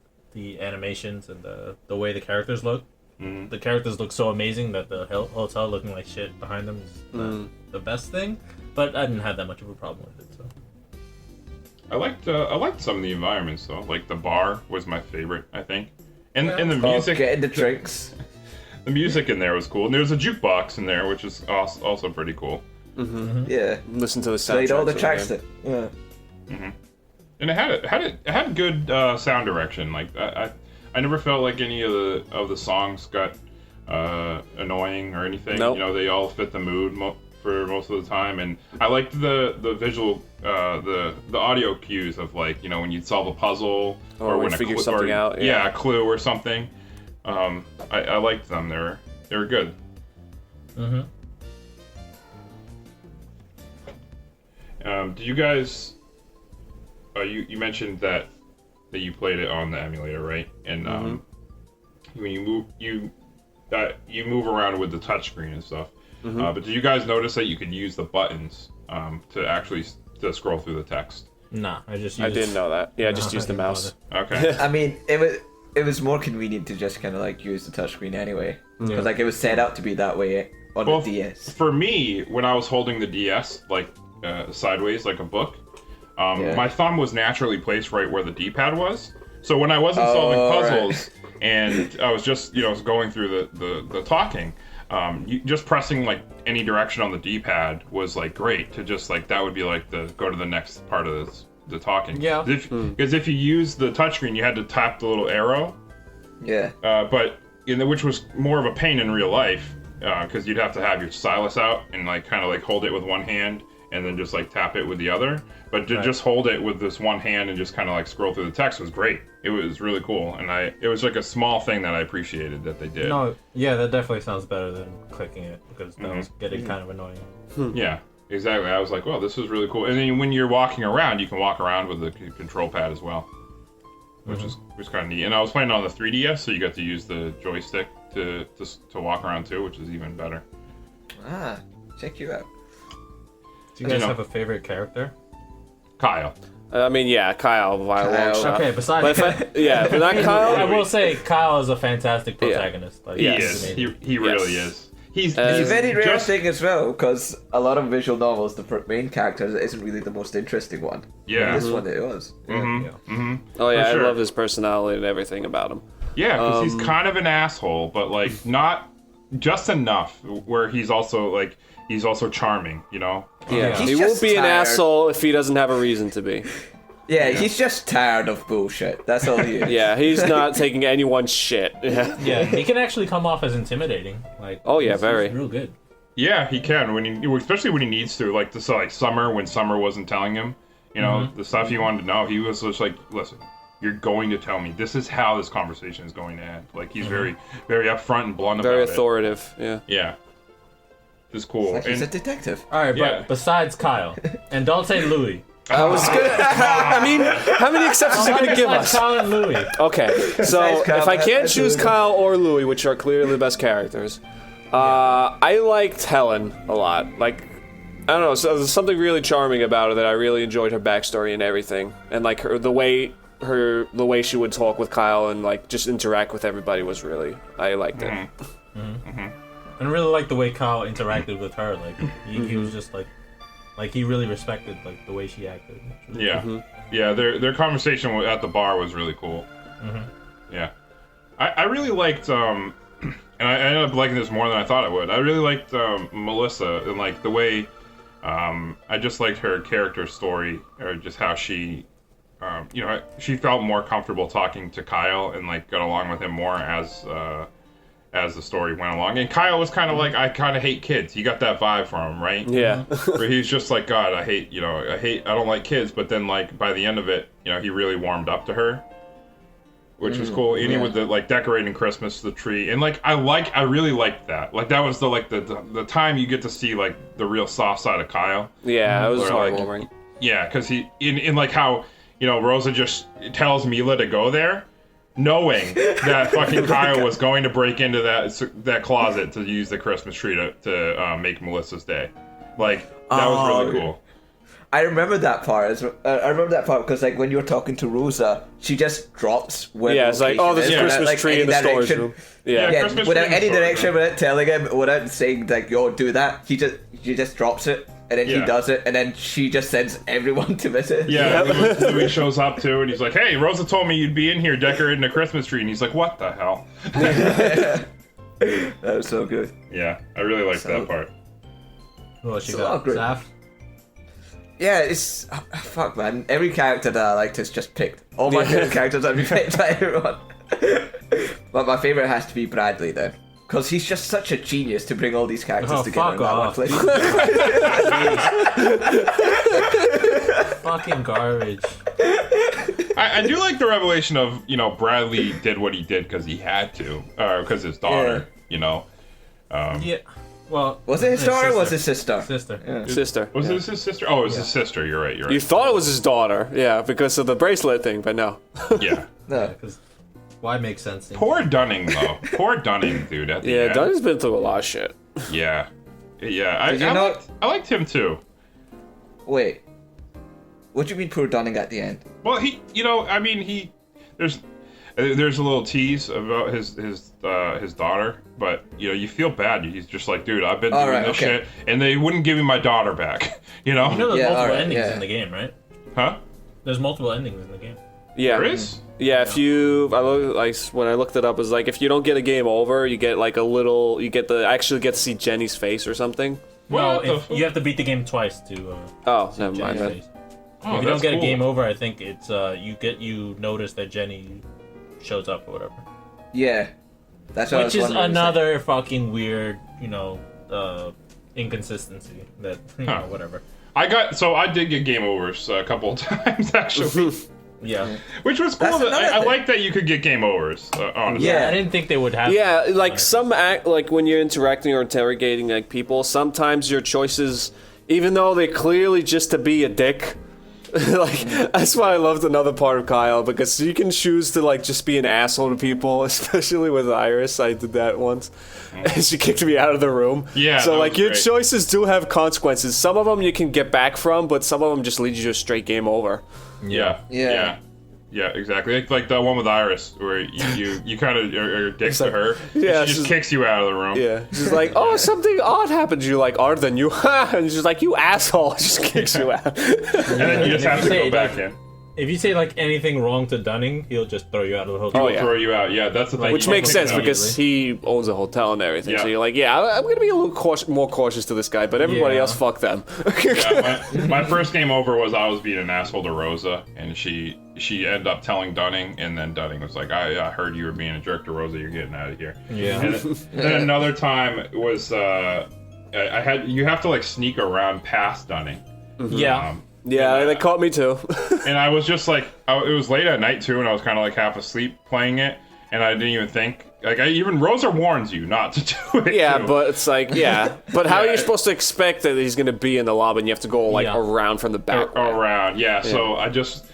animations and the way the characters look. The characters look so amazing that the hotel looking like shit behind them is not the best thing, but I didn't have that much of a problem with it. So I liked some of the environments though. Like the bar was my favorite, I think, and the Oh, music. getting the drinks. The music in there was cool, and there was a jukebox in there, which is also pretty cool. Yeah. Listen to the soundtrack. Played all the to tracks. game. Yeah. And it had good sound direction. Like I never felt like any of the songs got annoying or anything. Nope. You know, they all fit the mood for most of the time, and I liked the visual the audio cues of like, you know, when you'd solve a puzzle Or when you figure something out, yeah. a clue or something. I liked them. They were good. Did you guys? You mentioned that you played it on the emulator, right? And when you move around with the touchscreen and stuff. But did you guys notice that you could use the buttons to actually to scroll through the text? nah, I just I used, didn't know that. Yeah, I just No, used the I didn't mouse. Okay. I mean, it was more convenient to just kind of like use the touchscreen anyway, because like it was set up to be that way on Well, the DS. For me, when I was holding the DS like sideways like a book, my thumb was naturally placed right where the D-pad was. So when I wasn't solving puzzles and I was just going through the talking, just pressing like any direction on the D-pad was like great to just like that would be like the go to the next part of the talking. Yeah. Because if you use the touchscreen, you had to tap the little arrow. Yeah. But which was more of a pain in real life because you'd have to have your stylus out and like kind of like hold it with one hand and then just like tap it with the other. But to just hold it with this one hand and just kind of like scroll through the text was great. It was really cool, and it was like a small thing that I appreciated that they did. No, yeah, that definitely sounds better than clicking it, because that was getting kind of annoying. Yeah, exactly. I was like, well, this is really cool. And then when you're walking around, you can walk around with the control pad as well, which was kind of neat. And I was playing on the 3DS, so you got to use the joystick to walk around too, which is even better. Check you out. Do you guys know. have a favorite character? Kyle. I mean, yeah, Kyle by a long Kyle. shot. Okay, besides, But but not I Kyle. will say Kyle is a fantastic protagonist. Like, He Yes. is. amazing. He really Yes. is. He's It's a He's very rare just- thing as well, because a lot of visual novels, the main character isn't really the most interesting one. Yeah. This one it was. Oh yeah, For sure. I love his personality and everything about him. Yeah, because he's kind of an asshole, but like not just enough where he's also charming, you know? Yeah, He's he won't just be an tired. asshole if he doesn't have a reason to be. Yeah, he's just tired of bullshit. That's all he is. Yeah, he's not taking anyone's shit. Yeah. Yeah, he can actually come off as intimidating. Like, Oh, yeah, he's very. real good. Yeah, he can especially when he needs to. Like this, like Summer when Summer wasn't telling him, you know, the stuff he wanted to know. He was just like, "Listen, you're going to tell me. This is how this conversation is going to end." Like he's very, very upfront and blunt Very about authoritative. Yeah. it. Yeah, it's cool. Like he's a And- detective. All right, Yeah. but besides Kyle, and don't say Louis. I was gonna. I mean, how many exceptions are you gonna give Besides us? Kyle and Louis. Okay, so Kyle, if I can't that's choose Louis. Kyle or Louis, which are clearly the best characters, I liked Helen a lot. Like, I don't know, so there's something really charming about her that I really enjoyed her backstory and everything, and like the way she would talk with Kyle and like just interact with everybody was really, I liked it. And I really like the way Kyle interacted with her. Like, he was just like he really respected like the way she acted. Yeah, yeah. Their conversation at the bar was really cool. Yeah, I really liked and I ended up liking this more than I thought I would. I really liked Melissa and like the way I just liked her character story, or just how she she felt more comfortable talking to Kyle and like got along with him more as the story went along. And Kyle was kind of like, I kind of hate kids. You got that vibe from him, right? Yeah. Where he's just like, God, I don't like kids. But then like by the end of it, he really warmed up to her, which was cool. And he with the like decorating Christmas the tree, and like I really liked that. Like that was the time you get to see like the real soft side of Kyle. Yeah, it was Or, like, heartwarming. Yeah, because he in like how Rosa just tells Mila to go there, knowing that fucking Kyle was going to break into that closet to use the Christmas tree to make Melissa's day. Like that was really cool. I remember that part. I remember that part because like when you were talking to Rosa, she just drops where Yeah, the it's like, location oh, there's is a without, Christmas like, tree any in the storage direction. room. Yeah. Yeah. Christmas without tree in any the storage direction, room. without telling him, without saying like, "Yo, do that." She just drops it, and then he Yeah. does it, and then she just sends everyone to visit. Yeah, Louis shows up too, and he's like, "Hey, Rosa told me you'd be in here decorating a Christmas tree," and he's like, "What the hell?" That was so good. Yeah, I really liked that part. What you So got, great. Zaf? Yeah, it's fuck, man. Every character that I liked is just picked. All my favorite characters have been picked by everyone. But my favorite has to be Bradley then, because he's just such a genius to bring all these characters Oh, together in fuck that one off. place. Fucking garbage. I do like the revelation of Bradley did what he did because he had to, because his daughter. Yeah. Well, Was it his daughter or was it sister? his sister? Sister. Sister. Was this his sister? Oh, it was his sister. You're right. You're You right. thought it was his daughter, yeah, because of the bracelet thing, but no. Yeah. No. Because why make sense? Poor Dunning though. Poor Dunning, dude. At the Yeah, end. Dunny's been through a lot of shit. Yeah. Yeah. Did you know- I liked him too. Wait. What do you mean poor Dunning at the end? Well, there's a little tease about his daughter, but you feel bad. He's just like, dude, I've been doing Alright, this okay. shit, and they wouldn't give me my daughter back. You know there's Yeah, multiple alright, endings yeah. in the game, right? Huh? There's multiple endings in the game. Yeah. There is? Yeah, if you, when I looked it up, it was like if you don't get a game over, you get like actually get to see Jenny's face or something. No, What the if you have to beat the game twice to Oh, see never mind Jenny's then. face. Oh, If you don't that's get cool. a game over, I think it's you notice that Jenny shows up or whatever. Yeah. That's what I Which was is wondering. another fucking weird, inconsistency that Huh. whatever. I did get game overs a couple of times actually, Yeah. which was cool. That's That, another I thing. like that you could get game overs. Honestly. Yeah. I didn't think they would have. Yeah, like like when you're interacting or interrogating like people, sometimes your choices, even though they're clearly just to be a dick, Like, that's why I loved another part of Kyle, because you can choose to, like, just be an asshole to people, especially with Iris. I did that once. And she kicked me out of the room. Yeah, so, that like, was your great. choices do have consequences. Some of them you can get back from, but some of them just lead you to a straight game over. Yeah. Yeah, exactly. Like the one with Iris, where you kind of are dicks to her. yeah, and she just kicks you out of the room. Yeah. She's like, oh, something odd happened. You're like, odder than you. And she's like, you asshole. Just kicks you out. And then you just have to go back in. If you say like anything wrong to Dunning, he'll just throw you out of the hotel. Oh, He'll yeah. throw you out. Yeah, that's the thing. Which You makes can't sense kick him out. because he owns a hotel and everything. Yeah. So you're like, yeah, I'm going to be a little more cautious to this guy, but everybody Yeah. else, fuck them. Yeah, my first game over was I was being an asshole to Rosa, and she ended up telling Dunning, and then Dunning was like, I heard you were being a jerk to Rosa. You're getting out of here. Yeah. And then another time was you have to like sneak around past Dunning. Yeah. Yeah, they caught me too. And I was just like, it was late at night too, and I was kind of like half asleep playing it, and I didn't even think. Like, even Rosa warns you not to do it. Yeah, too. but it's like, But how are Yeah. you supposed to expect that he's going to be in the lobby and you have to go, like, Yeah. around from the back? around. Yeah, so I just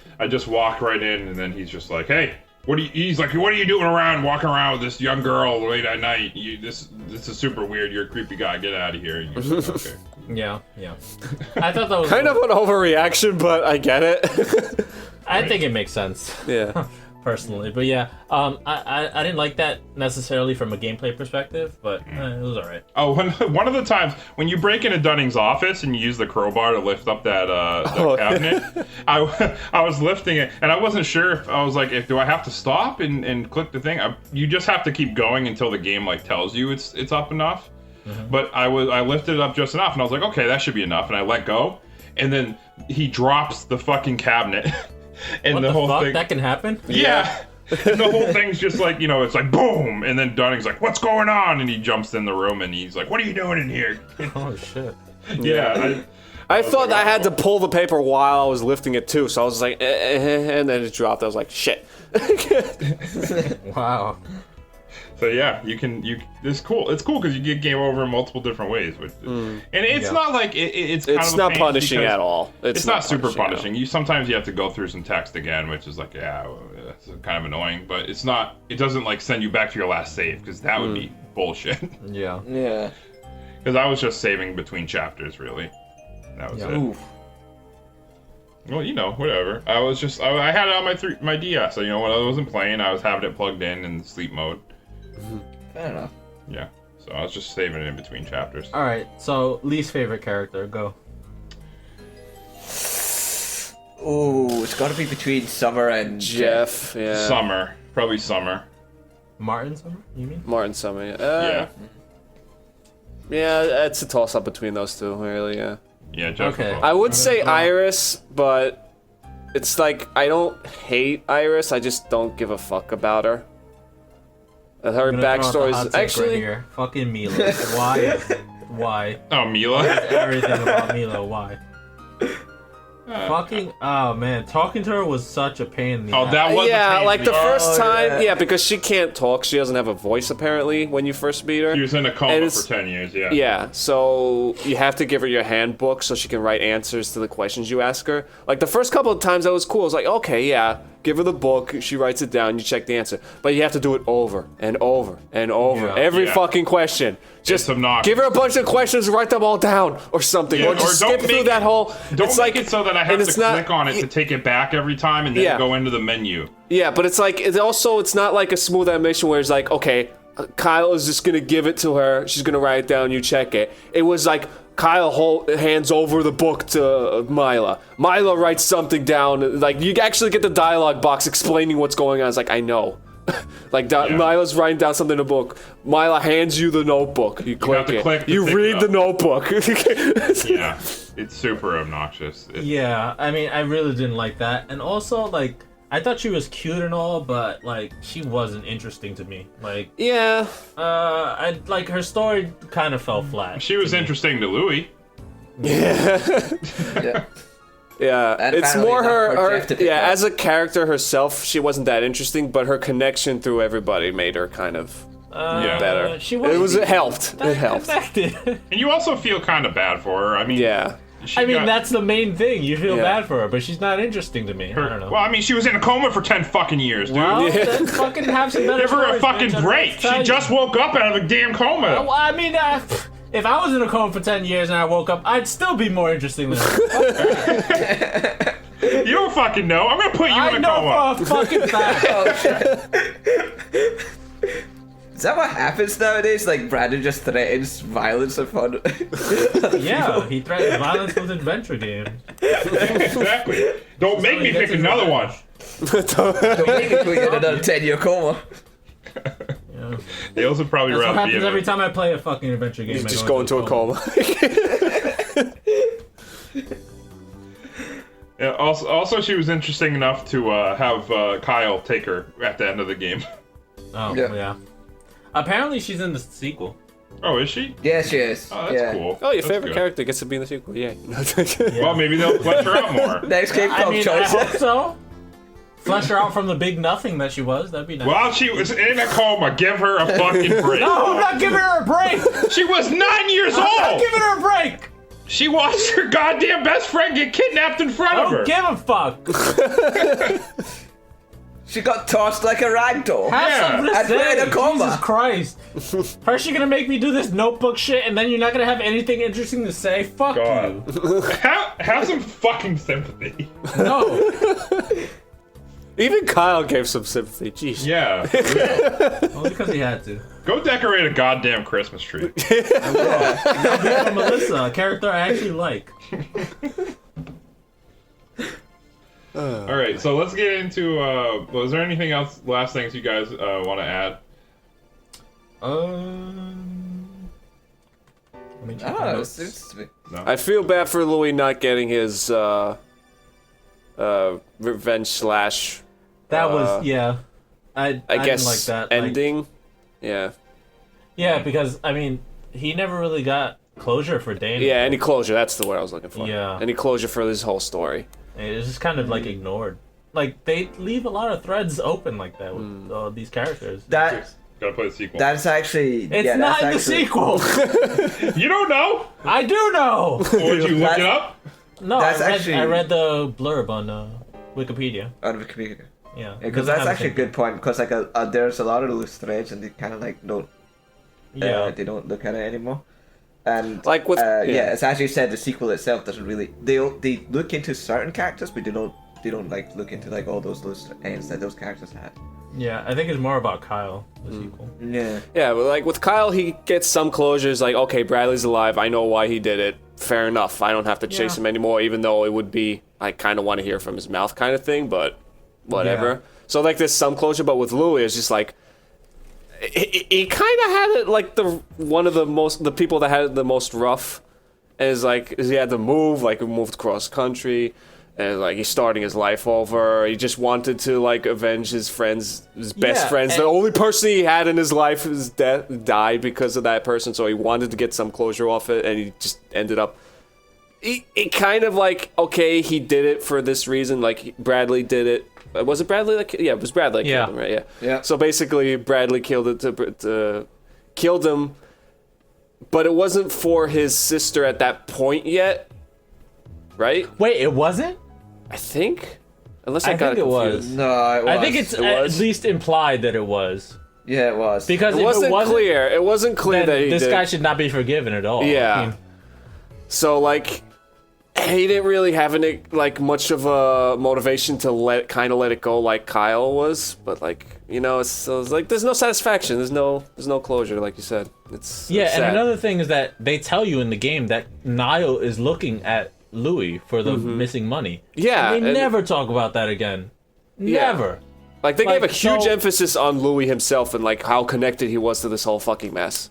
walked right in, and then he's just like, hey. He's like, what are you doing walking around with this young girl late at night? This is super weird. You're a creepy guy. Get out of here. And you're just like, okay. Yeah. I thought that was Kind of an overreaction, but I get it. I think it makes sense. Yeah. Personally, but yeah, I didn't like that necessarily from a gameplay perspective, but it was alright. Oh, one of the times when you break into Dunning's office and you use the crowbar to lift up that cabinet, I was lifting it and I wasn't sure if I was like, do I have to stop and click the thing? You just have to keep going until the game like tells you it's up enough. But I lifted it up just enough, and I was like, okay, that should be enough, and I let go, and then he drops the fucking cabinet, and What the whole fuck? thing. That can happen? Yeah. And the whole thing's just like, it's like boom, and then Dunning's like, what's going on? And he jumps in the room and he's like, what are you doing in here? Oh shit. Yeah. I thought I had to pull the paper while I was lifting it too, so I was like, and then it dropped. I was like, shit. Wow. So yeah, it's cool. It's cool because you get game over in multiple different ways, and it's not like it's kind It's of a not pain punishing because at all. It's not super punishing. at You sometimes you have to go through some text again, which is like, that's kind of annoying. But it's not. It doesn't like send you back to your last save because that would be bullshit. Yeah. Yeah. Because I was just saving between chapters, really. That was it. Oof. Well, whatever. I had it on my DS. So when I wasn't playing, I was having it plugged in sleep mode. Fair enough. Yeah. So I was just saving it in between chapters. Alright, so least favorite character, go. Oh, it's got to be between Summer and Jeff, yeah. Summer. Probably Summer. Martin Summer, you mean? Martin Summer, yeah. Yeah. Yeah, it's a toss-up between those two, really, yeah. Yeah, Jeff. Okay. I would say Iris, but it's like, I don't hate Iris, I just don't give a fuck about her. Her I'm gonna throw out the backstory hot is take actually... right here. Fucking Mila. Why? Why? Oh, Mila. Everything about Mila, why? Fucking, oh man, talking to her was such a pain in the ass. That was Yeah, pain like in the ass. first time, yeah. because she can't talk, she doesn't have a voice apparently when you first meet her. She was in a And coma it's- for 10 years. Yeah. Yeah, so you have to give her your handbook so she can write answers to the questions you ask her. Like the first couple of times that was cool. I was like, okay, yeah, give her the book, she writes it down, you check the answer. But you have to do it over and over and over. Yeah. Every Yeah. fucking question. Just obnoxious. give her a bunch of questions, write them all down or something. Yeah, or just or don't skip through make that it- whole... Don't it's make like, it so that I have and to it's not- click on it to take it back every time and then Yeah. go into the menu. Yeah, but it's like, it's not like a smooth animation where it's like, okay, Kyle is just gonna give it to her, she's gonna write it down, you check it. It was like, Kyle hands over the book to Mila. Mila writes something down, like, you actually get the dialogue box explaining what's going on. It's like, I know. Like, Mila's writing down something in the book. Mila hands you the notebook. You click have to it. click to You pick it read up. the notebook. Yeah. It's super obnoxious. Yeah, I mean, I really didn't like that. And also, like, I thought she was cute and all, but, like, she wasn't interesting to me. Like, Yeah. like, her story kind of fell flat. She was interesting to Louis. Yeah. Yeah, And it's finally more enough her, for her Jeff to pick yeah, up. as a character herself, she wasn't that interesting, but her connection through everybody made her kind of Yeah. better. She wasn't It helped. It helped. connected. And you also feel kind of bad for her. I mean, Yeah. I mean, that's the main thing. You feel Yeah. bad for her, but she's not interesting to me. I don't know. Well, I mean, she was in a coma for 10 fucking years, dude. Well, then fucking have some better Give her a stories, fucking bitch. I don't know break. what to tell She you. just woke up out of a damn coma. Well, I mean, if I was in a coma for 10 years and I woke up, I'd still be more interesting than her. You don't fucking know. I'm gonna put you I in a know coma. for a fucking fact. Oh shit. Is that what happens nowadays? Like Brandon just threatens violence upon. Yeah, he threatens violence with adventure games. Exactly. Don't make me he gets pick his another one. revenge. Don't make me put you in another 10-year coma. Yeah. They also probably That's what rather be happens in every time I play a fucking adventure game. You I just go into a coma. Yeah, also, she was interesting enough to have Kyle take her at the end of the game. Oh, Yeah. yeah. Apparently she's in the sequel. Oh, is she? Yeah, she is. Oh, that's yeah. cool. Oh, your That's favorite good. character gets to be in the sequel. Yay. Well, maybe they'll flesh her out more. Next game I club mean, choice. I hope so. Flesh her out from the big nothing that she was. That'd be nice. While she was in a coma, give her a fucking break. No, I'm not giving her a break. She was 9 years I'm not old. giving her a break. She watched her goddamn best friend get kidnapped in front I of her. don't give a fuck. She got tossed like a ragdoll. Have Yeah. something to And put her say. Oh in a coma. Jesus Christ. First you're gonna make me do this notebook shit, and then you're not gonna have anything interesting to say? Fuck God. you. Have some fucking sympathy. No. Even Kyle gave some sympathy. Jeez. Yeah. Only because he had to. Go decorate a goddamn Christmas tree. From Melissa, a character I actually like. All right, so let's get into. Was there anything else? Last things you guys want to add? Let me check I my don't know. notes. It's I feel bad for Louis not getting his revenge slash. That was yeah. I guess didn't like that. Like, ending. Yeah. yeah, because I mean, he never really got closure for Dana. Yeah. Any closure? That's the word I was looking for. Yeah. Any closure for this whole story. It was just kind of like ignored. Like they leave a lot of threads open like that with these characters. that. Gotta play the sequel. That's actually. It's yeah, not in that's the actually, sequel. You don't know? I do know. Would you look That- it up? No, That's I read, actually- I read the blurb on Wikipedia. Out of the community. Yeah, Because that's actually a good point. Because like there's a lot of loose threads, and they kind of like don't. Yeah, They don't look at it anymore. And Like with- yeah. yeah. It's actually said the sequel itself doesn't really. They look into certain characters, but they don't like look into like all those loose ends that those characters had. yeah. I think it's more about Kyle, the sequel. Yeah. Yeah, but like with Kyle, he gets some closures. Like, okay, Bradley's alive. I know why he did it. Fair enough. I don't have to chase Yeah. him anymore, even though it would be, I kind of want to hear from his mouth kind of thing, but whatever. Yeah. So, like, there's some closure, but with Louis, it's just like, he kind of had it like the people that had it the most rough. Is like, he had to move, like, he moved cross country. And like he's starting his life over. He just wanted to like avenge his friends, his best Yeah, friends. The and- only person he had in his life is died because of that person. So he wanted to get some closure off it, and he just ended up. He kind of like, okay, he did it for this reason. Like Bradley did it. Was it Bradley? Yeah, it was Bradley that Yeah. killed him, right? Yeah. Yeah. So basically, Bradley killed killed him, but it wasn't for his sister at that point yet, right? Wait, it wasn't? I think, unless I, I got think it was. confused. No, it was. I think it's It at was? least implied that it was. Yeah, it was. Because It if wasn't it wasn't clear. It wasn't clear then that he this did. guy should not be forgiven at all. Yeah. I mean, So like, he didn't really have any like much of a motivation to let it go like Kyle was. But like, you know, it's like there's no satisfaction. There's no closure, like you said. It's yeah, sad. and another thing is that they tell you in the game that Niall is looking at Louis for the missing money. Yeah, And they and- never talk about that again. Never. Like they gave a like, huge so- emphasis on Louis himself and like how connected he was to this whole fucking mess.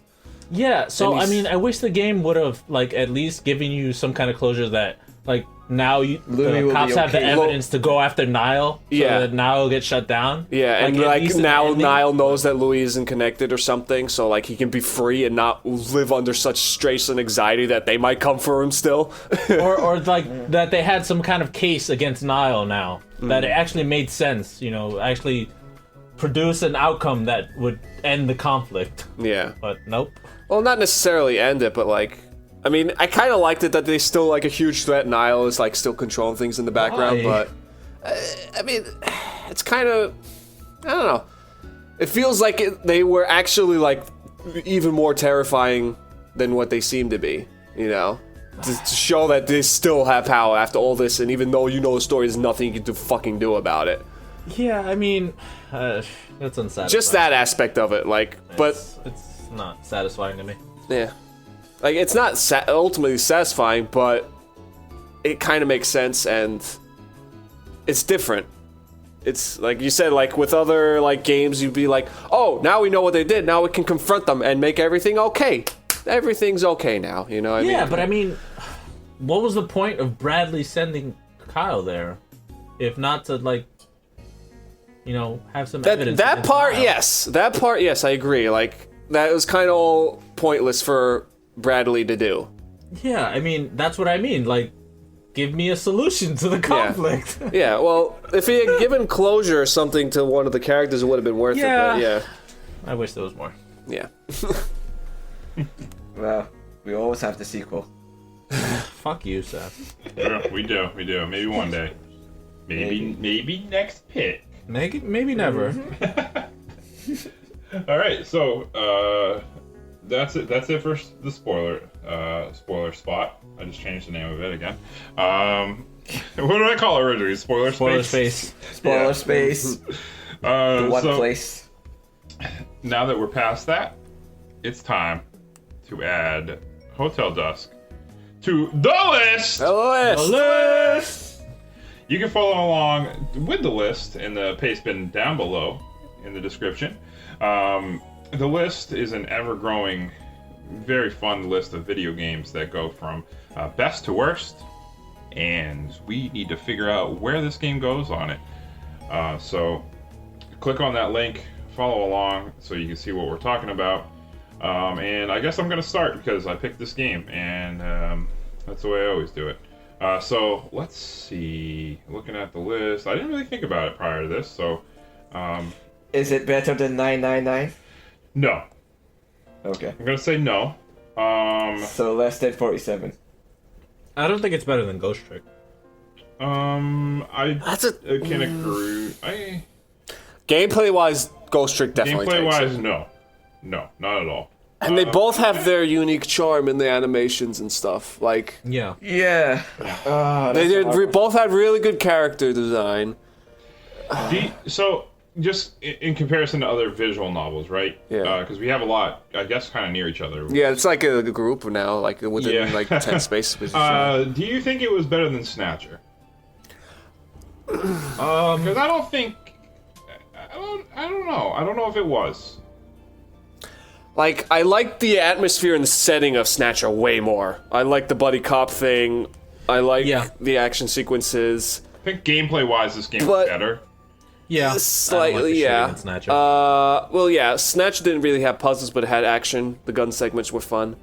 Yeah, so And I he's- mean, I wish the game would have like at least given you some kind of closure that like now Louis the will cops be have the okay. evidence to go after Niall, so Yeah. that Niall gets shut down. Yeah, and at like least an now ending. Niall knows that Louis isn't connected or something, so like he can be free and not live under such stress and anxiety that they might come for him still. or like that they had some kind of case against Niall now that it actually made sense, you know, actually produce an outcome that would end the conflict. Yeah. But nope. Well, not necessarily end it, but like I mean, I kind of liked it that they still like a huge threat, and Niall is like still controlling things in the background. Why? But I mean, it's kind of, I don't know. It feels like they were actually like even more terrifying than what they seem to be. You know, to show that they still have power after all this, and even though you know the story, there's nothing you can fucking do about it. Yeah, I mean, that's unsatisfying. Just that aspect of it, like, but it's not satisfying to me. yeah, like it's not ultimately satisfying, but it kind of makes sense and it's different. It's like you said, like with other like games, you'd be like, oh, now we know what they did. Now we can confront them and make everything okay. Everything's okay now, you know what I mean? Yeah, but I mean, what was the point of Bradley sending Kyle there, if not to like, you know, have some evidence? That part, Kyle? yes. That part, yes, I agree. Like that was kind of all pointless for Bradley to do. Yeah, I mean, that's what I mean. Like, give me a solution to the conflict. Yeah, well, if he had given closure or something to one of the characters, it would have been worth it. But yeah, I wish there was more. yeah. Well, we always have the sequel. Fuck you, Seth. We do. Maybe one day. Maybe next pick. Maybe never. All right, so that's it. That's it for the spoiler spot. I just changed the name of it again. What did I call it originally? Spoiler space. Spoiler space. The one so place. Now that we're past that, it's time to add Hotel Dusk to the list. LOS. You can follow along with the list in the paste bin down below in the description. The list is an ever-growing, very fun list of video games that go from best to worst, and we need to figure out where this game goes on it. So click on that link, follow along so you can see what we're talking about. And I guess I'm going to start because I picked this game, and that's the way I always do it. So let's see. Looking at the list, I didn't really think about it prior to this, so... Is it better than 999? No. Okay. I'm going to say no. So less than 47. I don't think it's better than Ghost Trick. I That's a can agree. gameplay-wise, Ghost Trick definitely. Gameplay-wise, no, not at all. And they both have their unique charm in the animations and stuff. Like Yeah. Yeah. both had really good character design. So, just in comparison to other visual novels, right? Yeah. Because we have a lot, I guess, kind of near each other. Yeah, it's like a group now, like within like 10 spaces. Do you think it was better than Snatcher? Because I don't think. I don't know. I don't know if it was. Like, I like the atmosphere and the setting of Snatcher way more. I like the buddy cop thing. I like the action sequences. I think gameplay-wise, this game But- was better. Yeah. Slightly, yeah. Snatcher. Well, yeah, Snatcher didn't really have puzzles, but it had action. The gun segments were fun.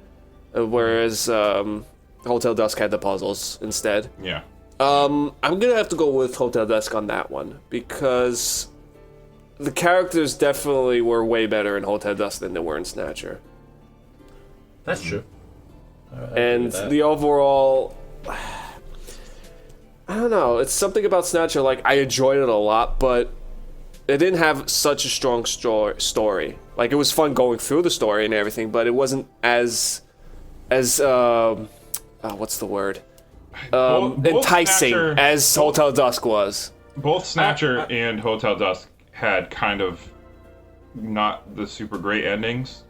Whereas Hotel Dusk had the puzzles instead. Yeah. I'm gonna have to go with Hotel Dusk on that one, because the characters definitely were way better in Hotel Dusk than they were in Snatcher. That's true. And the overall... I don't know, it's something about Snatcher, like, I enjoyed it a lot, but it didn't have such a strong story. Like, it was fun going through the story and everything, but it wasn't as what's the word? Both Enticing Snatcher- as Hotel Dusk was. Both Snatcher and Hotel Dusk had kind of not the super great endings.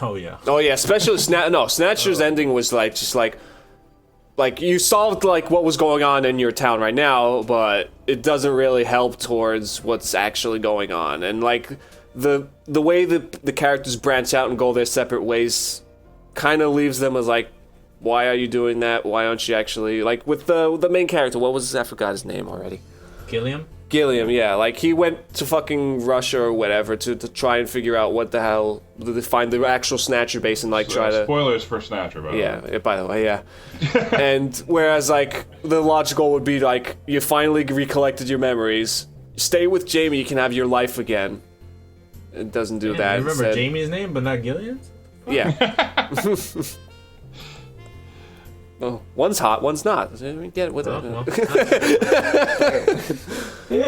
Oh yeah. Oh yeah, especially Snatcher's ending was like just like you solved like what was going on in your town right now, but it doesn't really help towards what's actually going on. And like the way the characters branch out and go their separate ways kind of leaves them as like, why are you doing that? Why aren't you actually like with the main character? What was I forgot his name already? Gilliam, yeah. Like, he went to fucking Russia or whatever to try and figure out what the hell, to find the actual Snatcher base and, like, try to... Spoilers for Snatcher, by the way. Yeah, by the way, yeah. And whereas, like, the logical would be, like, you finally recollected your memories, stay with Jamie, you can have your life again. It doesn't do that. You remember Jamie's name, but not Gillian's? Yeah. Oh, one's hot, one's not. I mean, get it with Well, it.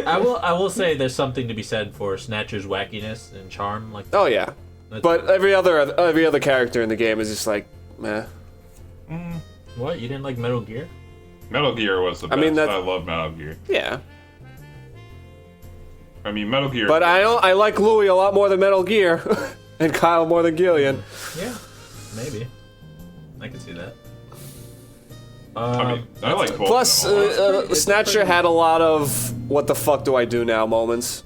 I will say there's something to be said for Snatcher's wackiness and charm. Like, Oh yeah, but every other character in the game is just like, meh. what? You didn't like Metal Gear? Metal Gear was the best. I mean, I love Metal Gear. Yeah. I mean, Metal Gear. But I like Louis a lot more than Metal Gear, and Kyle more than Gillian. Yeah, maybe. I can see that. I mean, I like both. Plus, of them a lot. Snatcher had a lot of "what the fuck do I do now" moments,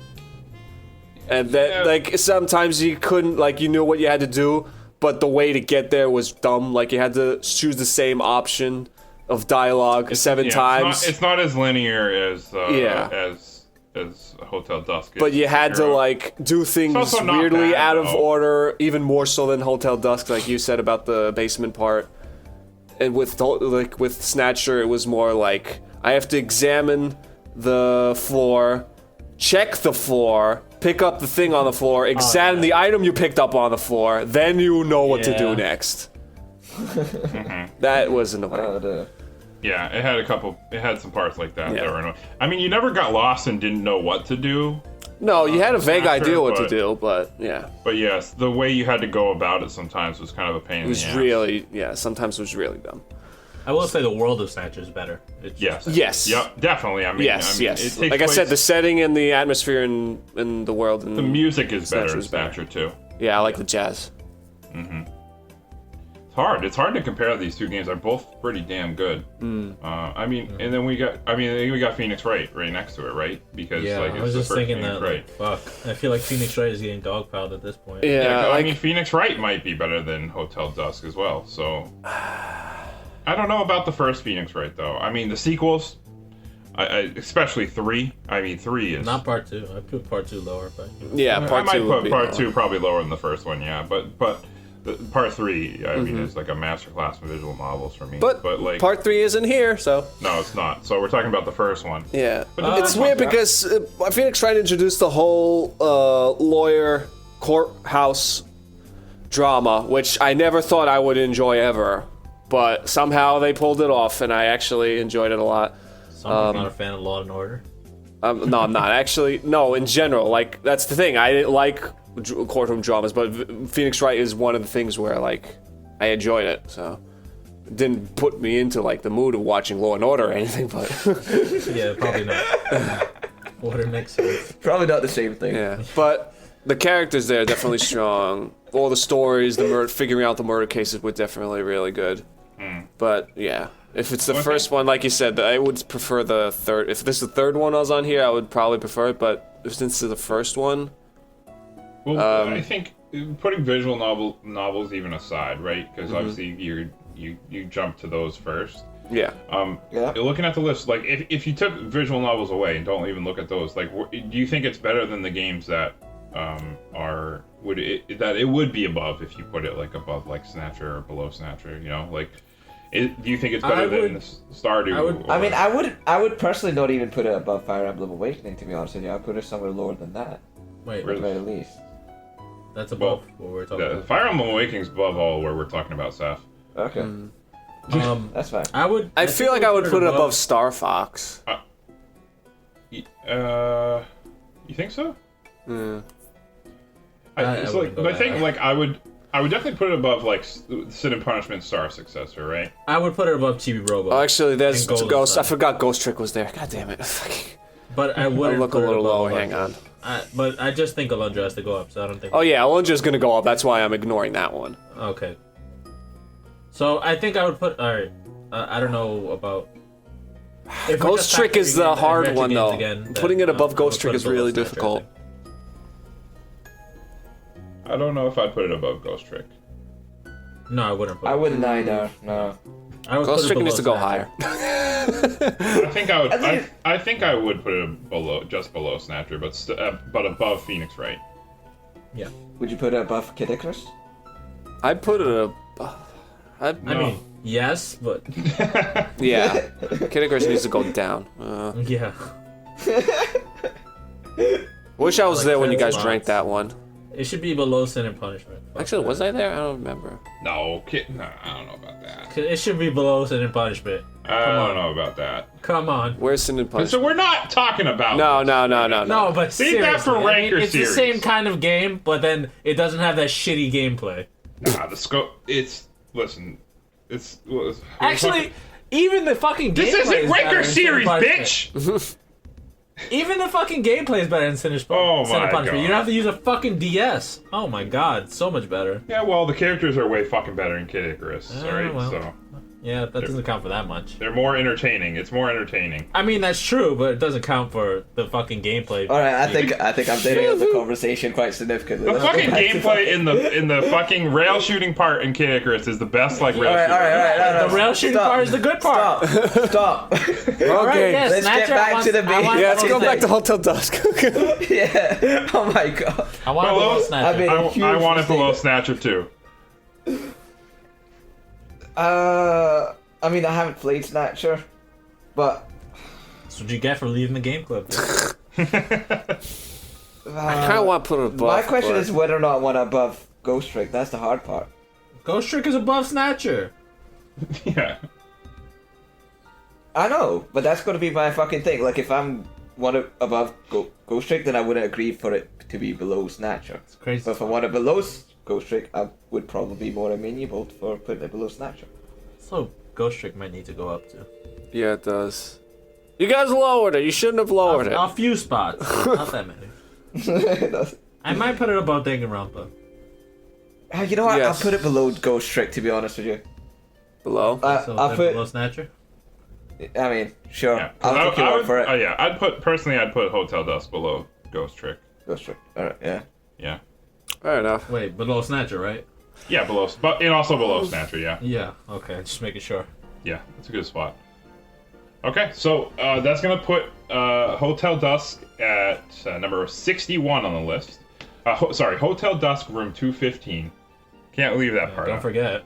and that like sometimes you couldn't you knew what you had to do, but the way to get there was dumb. Like you had to choose the same option of dialogue seven times. It's not as linear as as Hotel Dusk. But you had to do things also not weirdly bad, out of though. order, even more so than Hotel Dusk, like you said about the basement part. And with Snatcher, it was more like I have to examine the floor, check the floor, pick up the thing on the floor, examine the item you picked up on the floor, then you know what to do next. That was annoying. Yeah, it had some parts like that Yeah. that were annoying. I mean, you never got lost and didn't know what to do. No, you had a vague Snatcher, idea what to but- do, but yeah. But yes, the way you had to go about it sometimes was kind of a pain It in was the ass. really, sometimes it was really dumb. I will say the world of Snatcher is better. It's Yes. Yes. Yep, definitely. I mean, Yes, it yes. takes Like I said, place- the setting and the atmosphere in the world. And the music is better in Snatcher's better. Snatcher too. Yeah, I like the jazz. It's hard. It's hard to compare these two games. They're both pretty damn good. I mean, and then we got Phoenix Wright right next to it, right? Because Yeah, like I it's was the just first thinking Phoenix that. Wright. Like, fuck, I feel like Phoenix Wright is getting dogpiled at this point. Yeah, I mean, Phoenix Wright might be better than Hotel Dusk as well. So I don't know about the first Phoenix Wright though. I mean, the sequels, I especially 3. I mean, 3 is Not part 2. I put part 2 lower, but Yeah, I part might two. would put be part lower. 2 probably lower than the first one. Yeah, but the part 3, I mean, is like a masterclass in visual novels for me. But like part 3 isn't here, so no, it's not. So we're talking about the first one. yeah. But It's weird because Phoenix Wright introduced the whole lawyer courthouse drama, which I never thought I would enjoy ever. But somehow they pulled it off, and I actually enjoyed it a lot. someone's not a fan of Law and Order. No, I'm not. Actually, no, in general. Like, that's the thing. I didn't like courtroom dramas, but Phoenix Wright is one of the things where, like, I enjoyed it, so... It didn't put me into, like, the mood of watching Law and Order or anything, but... Yeah, probably not. Order makes sense. Probably not the same thing. yeah. But the characters there are definitely strong. All the stories, figuring out the murder cases were definitely really good. But, yeah. If it's the first one, like you said, I would prefer the third. If this is the third one I was on here, I would probably prefer it, but since it's the first one... Well, I think putting visual novels even aside, right? Because obviously you jump to those first. Yeah. Looking at the list, like if you took visual novels away and don't even look at those, like, do you think it's better than the games that it would be above if you put it like above like Snatcher or below Snatcher? You know, like. Do you think it's better than Stardew? I mean, I would personally not even put it above Fire Emblem Awakening, to be honest with you. I'd put it somewhere lower than that, Wait, at the very least. that's above what we're talking about. Fire Emblem Awakening's above all where we're talking about, Seth. Okay, that's fine. I feel like I would put it above Star Fox. You think so? Yeah. I would definitely put it above like Sin and Punishment Star Successor, right? I would put it above Chibi Robo. Oh, actually, there's And Golden Ghost. I Sun. forgot Ghost Trick was there. God damn it. But I I'll would look a little lower. Hang on. But I just think Alundra has to go up, so I don't think. Oh yeah, Alundra's gonna go up. That's why I'm ignoring that one. Okay. So I think I would put. All right. I don't know about. If we're Ghost just Trick is factoring the in hard adventure one games though. again, then Putting it above I Ghost would Trick put is it below really Snatcher, I difficult. think. I don't know if I'd put it above Ghost Trick. No, I wouldn't put. I wouldn't either. No. I would Ghost put it Trick needs to below go Snatcher. higher. I think I would. I think- I think I would put it just below Snatcher, but above Phoenix Wright. Yeah. Would you put it above Kid Icarus? I'd put it a. I mean, yes, but Yeah. Kid Icarus needs to go down. yeah. Wish I was Like there when you 10 guys spots. drank that one. It should be below Sin and Punishment. Actually, was I there? I don't remember. No, no, I don't know about that. It should be below Sin and Punishment. I don't know about that. Come on. Where's Sin and Punishment? So we're not talking about. No. No, but Save that for seriously, Ranker it's series. the same kind of game, but then it doesn't have that shitty gameplay. Nah, the scope. Listen. Actually, even the fucking gameplay This isn't is better Ranker in Sin and series, Punishment. bitch. Even the fucking gameplay is better in Sin and Oh Sin and my Punishment. God. You don't have to use a fucking DS. Oh my god, so much better. Yeah, well, the characters are way fucking better in Kid Icarus. All right, well. so Yeah, that doesn't count for that much. they're more entertaining. It's more entertaining. I mean, that's true, but it doesn't count for the fucking gameplay. All right, I think I'm taking up the conversation quite significantly. The Let's go fucking back to gameplay in the fucking rail shooting part in Kid Icarus is the best like rail All right, shooting. no, The rail shooting part is the good part. Stop. Okay. yes, Let's get Snatcher, back to the I want Yeah, let's go Okay. back to Hotel Dusk. Yeah. Oh my god. I want to Below- go Snatcher. I mean- I Huge want it mistake. below Snatcher too. I mean, I haven't played Snatcher, but That's what you get for leaving the game club. I kind of want to put it above. my question but- is whether or not I want above Ghost Trick. That's the hard part. Ghost Trick is above Snatcher. Yeah. I know, but that's going to be my fucking thing. Like, if I'm one above Ghost Trick, then I wouldn't agree for it to be below Snatcher. It's crazy. But if I want it below Ghost Trick, I would probably be more amenable for putting it below Snatcher. So Ghost Trick might need to go up too. Yeah, it does. You guys lowered it. You shouldn't have lowered it. A few spots, not that many. I might put it above Danganronpa. You know what? Yes. I'll put it below Ghost Trick, to be honest with you. Below. So I'll then put. below Snatcher. I mean, sure. Yeah. I'll take your word for it. Yeah, I'd put Hotel Dusk below Ghost Trick. Ghost Trick. Alright, yeah. Yeah. Fair enough. Wait, below Snatcher, right? Yeah, and also below Snatcher. Yeah. Yeah. Okay, just making sure. Yeah, it's a good spot. Okay, so that's gonna put Hotel Dusk at number 61 on the list. Hotel Dusk, room 215. Can't leave that part Don't out. forget.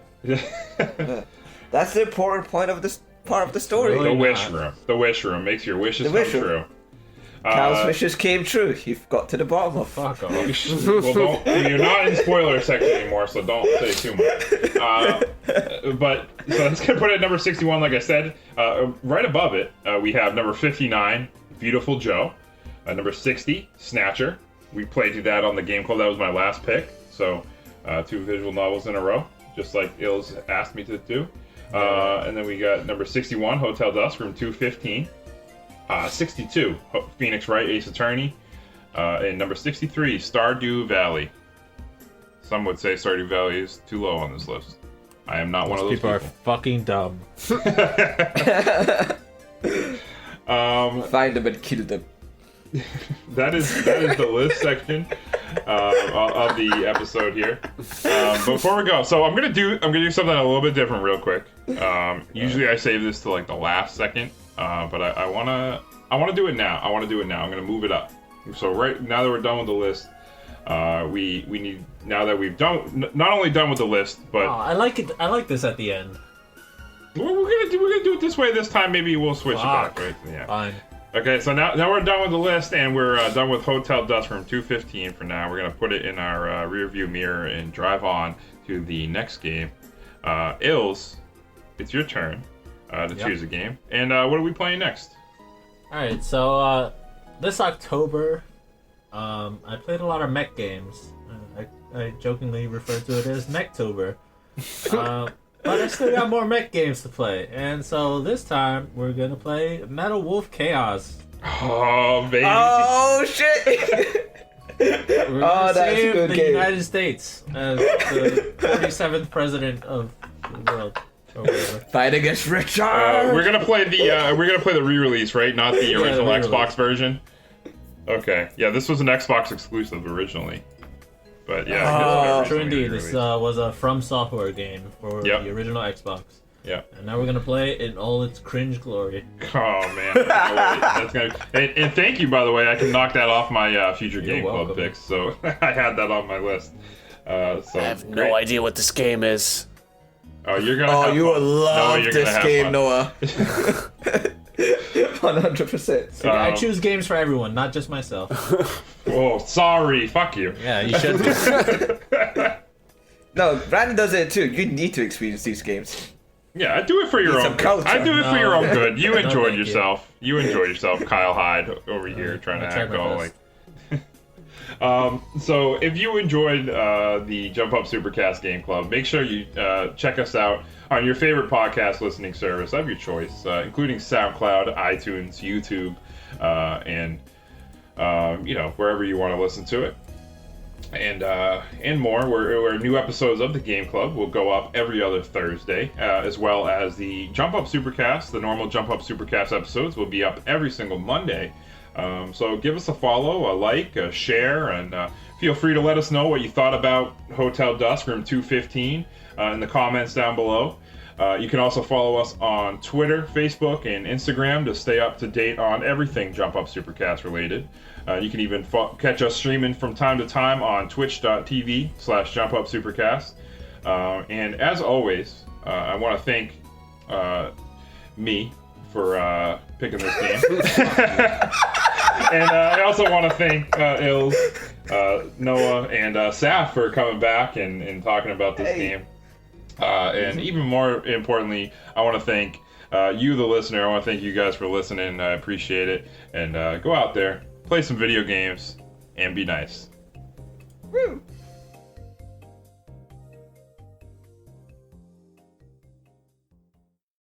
That's the important point of this part of the story. The Really wish not. room. The wish room makes your wishes The come wish room. true. Cal's wishes came true. You've got to the bottom of. Fuck off. Well, you're not in spoiler section anymore, so don't say too much. But so that's gonna put it at number 61, like I said. Right above it, we have number 59, Beautiful Joe. Number 60, Snatcher. We played through that on the game club. That was my last pick. So 2 visual novels in a row, just like Ills asked me to do. And then we got number 61, Hotel Dusk, room 215. 62, Phoenix Wright, Ace Attorney. And number 63, Stardew Valley. Some would say Stardew Valley is too low on this list. I am not one of those People are fucking dumb. Find them and kill them. That is the list section of the episode here. Before we go, so I'm gonna do something a little bit different real quick. Usually I save this to like the last second, but I wanna do it now. I'm gonna move it up. So right now that we're done with the list, we need, now that we've not only done with the list, but Oh, I like it. I like this at the end. we're gonna do it this way this time. Maybe we'll switch Fuck. it back. Right? Yeah. Fine. Okay, so now we're done with the list, and we're done with Hotel Dusk from 215 for now. We're going to put it in our rear view mirror and drive on to the next game. Ills, it's your turn to choose a game. And what are we playing next? Alright, so this October, I played a lot of mech games. I jokingly refer to it as Mechtober. But I still got more mech games to play. And so this time, we're going to play Metal Wolf Chaos. Oh, baby. Oh shit! We're Oh, gonna that's a save good the game. United States as the 47th president of the world. Or whatever. Fight against Richard. We're gonna play the re-release, right? Not the original the re-release. Xbox version. Okay, yeah, this was an Xbox exclusive originally, but yeah. True indeed. This was a From Software game for Yep. the original Xbox. Yeah. And now we're gonna play it in all its cringe glory. Oh man, that's gonna. And thank you, by the way. I can knock that off my future You're game club welcome. picks. So I had that on my list. So I have no idea what this game is. Oh, you're gonna. Oh, have you fun. will love you're gonna this have game, fun. Noah. 100%. I choose games for everyone, not just myself. Well, Oh, sorry. Fuck you. Yeah, you should be. No, Brandon does it too. You need to experience these games. Yeah, I do it for your Need own some good. culture. I do it for your own good. You enjoyed thank you. yourself. You enjoyed yourself, Kyle Hyde over here trying to I tried act my all best. like. So if you enjoyed the Jump Up Supercast Game Club, make sure you check us out on your favorite podcast listening service of your choice, including SoundCloud, iTunes, YouTube, and wherever you want to listen to it. And more, where new episodes of the Game Club will go up every other Thursday, as well as the Jump Up Supercast. The normal Jump Up Supercast episodes will be up every single Monday. So give us a follow, a like, a share, and feel free to let us know what you thought about Hotel Dusk, Room 215, in the comments down below. You can also follow us on Twitter, Facebook, and Instagram to stay up to date on everything Jump Up Supercast related. You can even catch us streaming from time to time on twitch.tv/JumpUpSupercast. And as always, I want to thank me for picking this game. And I also want to thank Ills, Noah, and Saf for coming back and talking about this game. And even more importantly, I want to thank you, the listener. I want to thank you guys for listening. I appreciate it. And go out there, play some video games, and be nice. Woo!